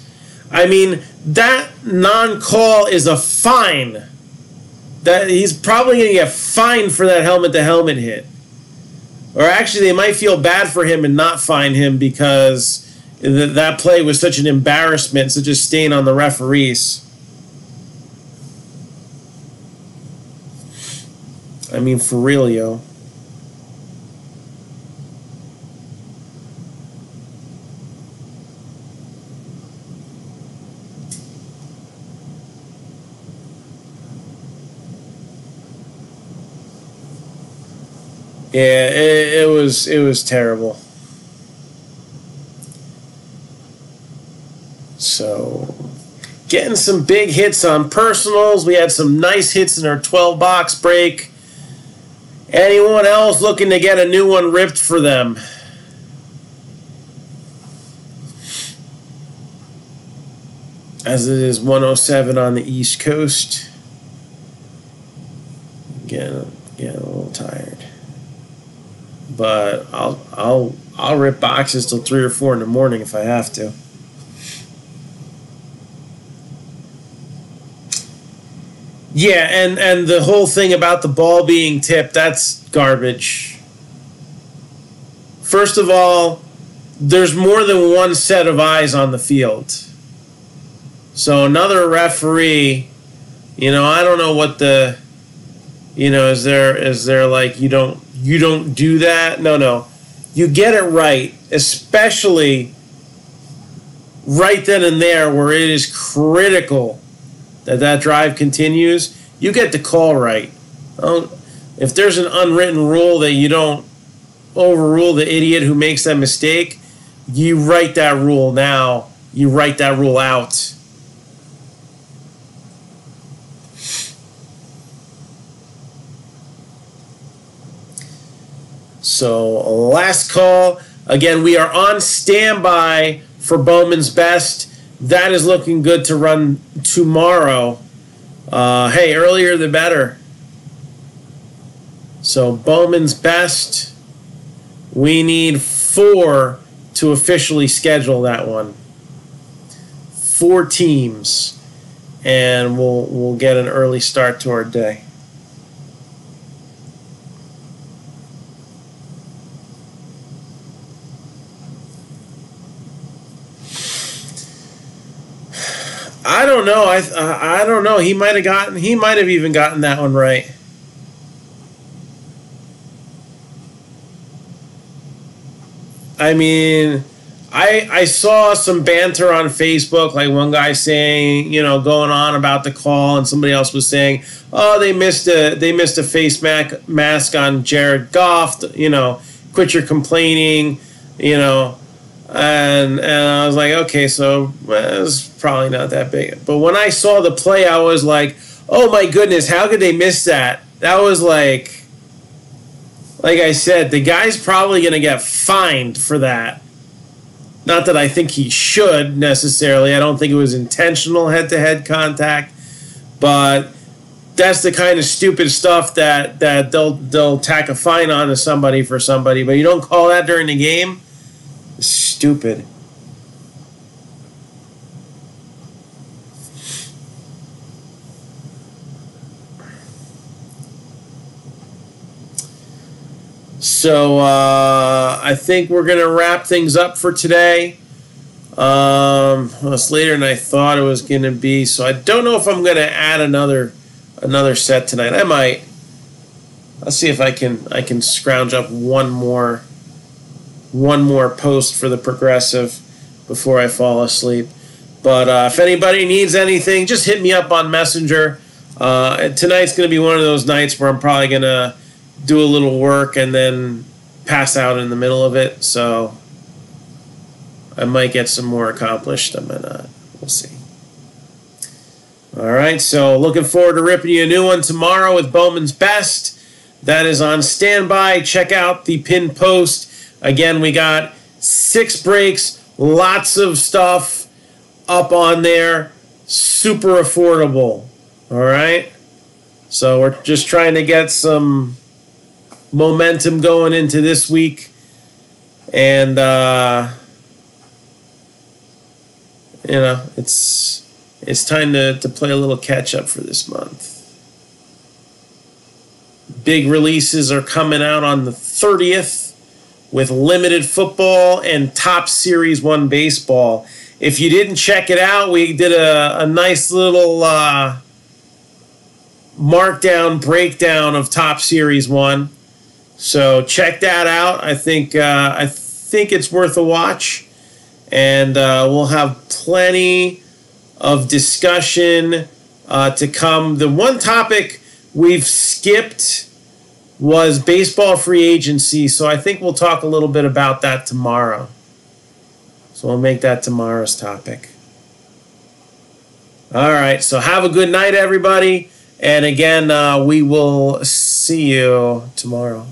I mean, that non-call is a fine. That he's probably going to get fined for that helmet-to-helmet hit. Or actually, they might feel bad for him and not fine him because that play was such an embarrassment, such a stain on the referees. I mean, for real, yo. Yeah, it was terrible. So, getting some big hits on personals. We had some nice hits in our 12-box break. Anyone else looking to get a new one ripped for them? As it is 107 on the East Coast. Getting a little tired. But I'll rip boxes till 3 or 4 in the morning if I have to. Yeah, and the whole thing about the ball being tipped, that's garbage. First of all, there's more than one set of eyes on the field. So another referee, I don't know what the, is there like you don't do that? No. You get it right, especially right then and there where it is critical that drive continues. You get the call right. If there's an unwritten rule that you don't overrule the idiot who makes that mistake, you write that rule now. You write that rule out. So, last call. Again, we are on standby for Bowman's Best. That is looking good to run tomorrow. Hey, earlier the better. So, Bowman's Best. We need 4 to officially schedule that one. 4 teams. And we'll get an early start to our day. I don't know. I don't know. He might have even gotten that one right. I mean, I saw some banter on Facebook, like one guy saying, going on about the call, and somebody else was saying, "Oh, they missed a face mask on Jared Goff. Quit your complaining." And I was like, okay, so it's probably not that big. But when I saw the play, I was like, oh my goodness, how could they miss that? That was like I said, the guy's probably going to get fined for that. Not that I think he should necessarily. I don't think it was intentional head-to-head contact. But that's the kind of stupid stuff that they'll tack a fine on to somebody for somebody. But you don't call that during the game? Stupid. So I think we're going to wrap things up for today. It's later than I thought it was going to be, so I don't know if I'm going to add another set tonight. I might. I'll see if I can scrounge up one more post for the Progressive. before I fall asleep. But if anybody needs anything, just hit me up on Messenger. Tonight's going to be one of those nights where I'm probably going to do a little work and then pass out in the middle of it. So I might get some more accomplished. I might not. We'll see. All right, so looking forward to ripping you a new one tomorrow with Bowman's Best. That is on standby. Check out the pin post. Again, we got 6 breaks, lots of stuff up on there, super affordable. All right, so we're just trying to get some momentum going into this week, and you know, it's time to play a little catch up for this month. Big releases are coming out on the 30th with limited football and top Series 1 baseball. If you didn't check it out, we did a nice little Marc-Down breakdown of top Series 1. So check that out. I think it's worth a watch. And we'll have plenty of discussion to come. The one topic we've skipped was baseball free agency, so I think we'll talk a little bit about that tomorrow. So we'll make that tomorrow's topic. All right, so have a good night, everybody. And again, we will see you tomorrow.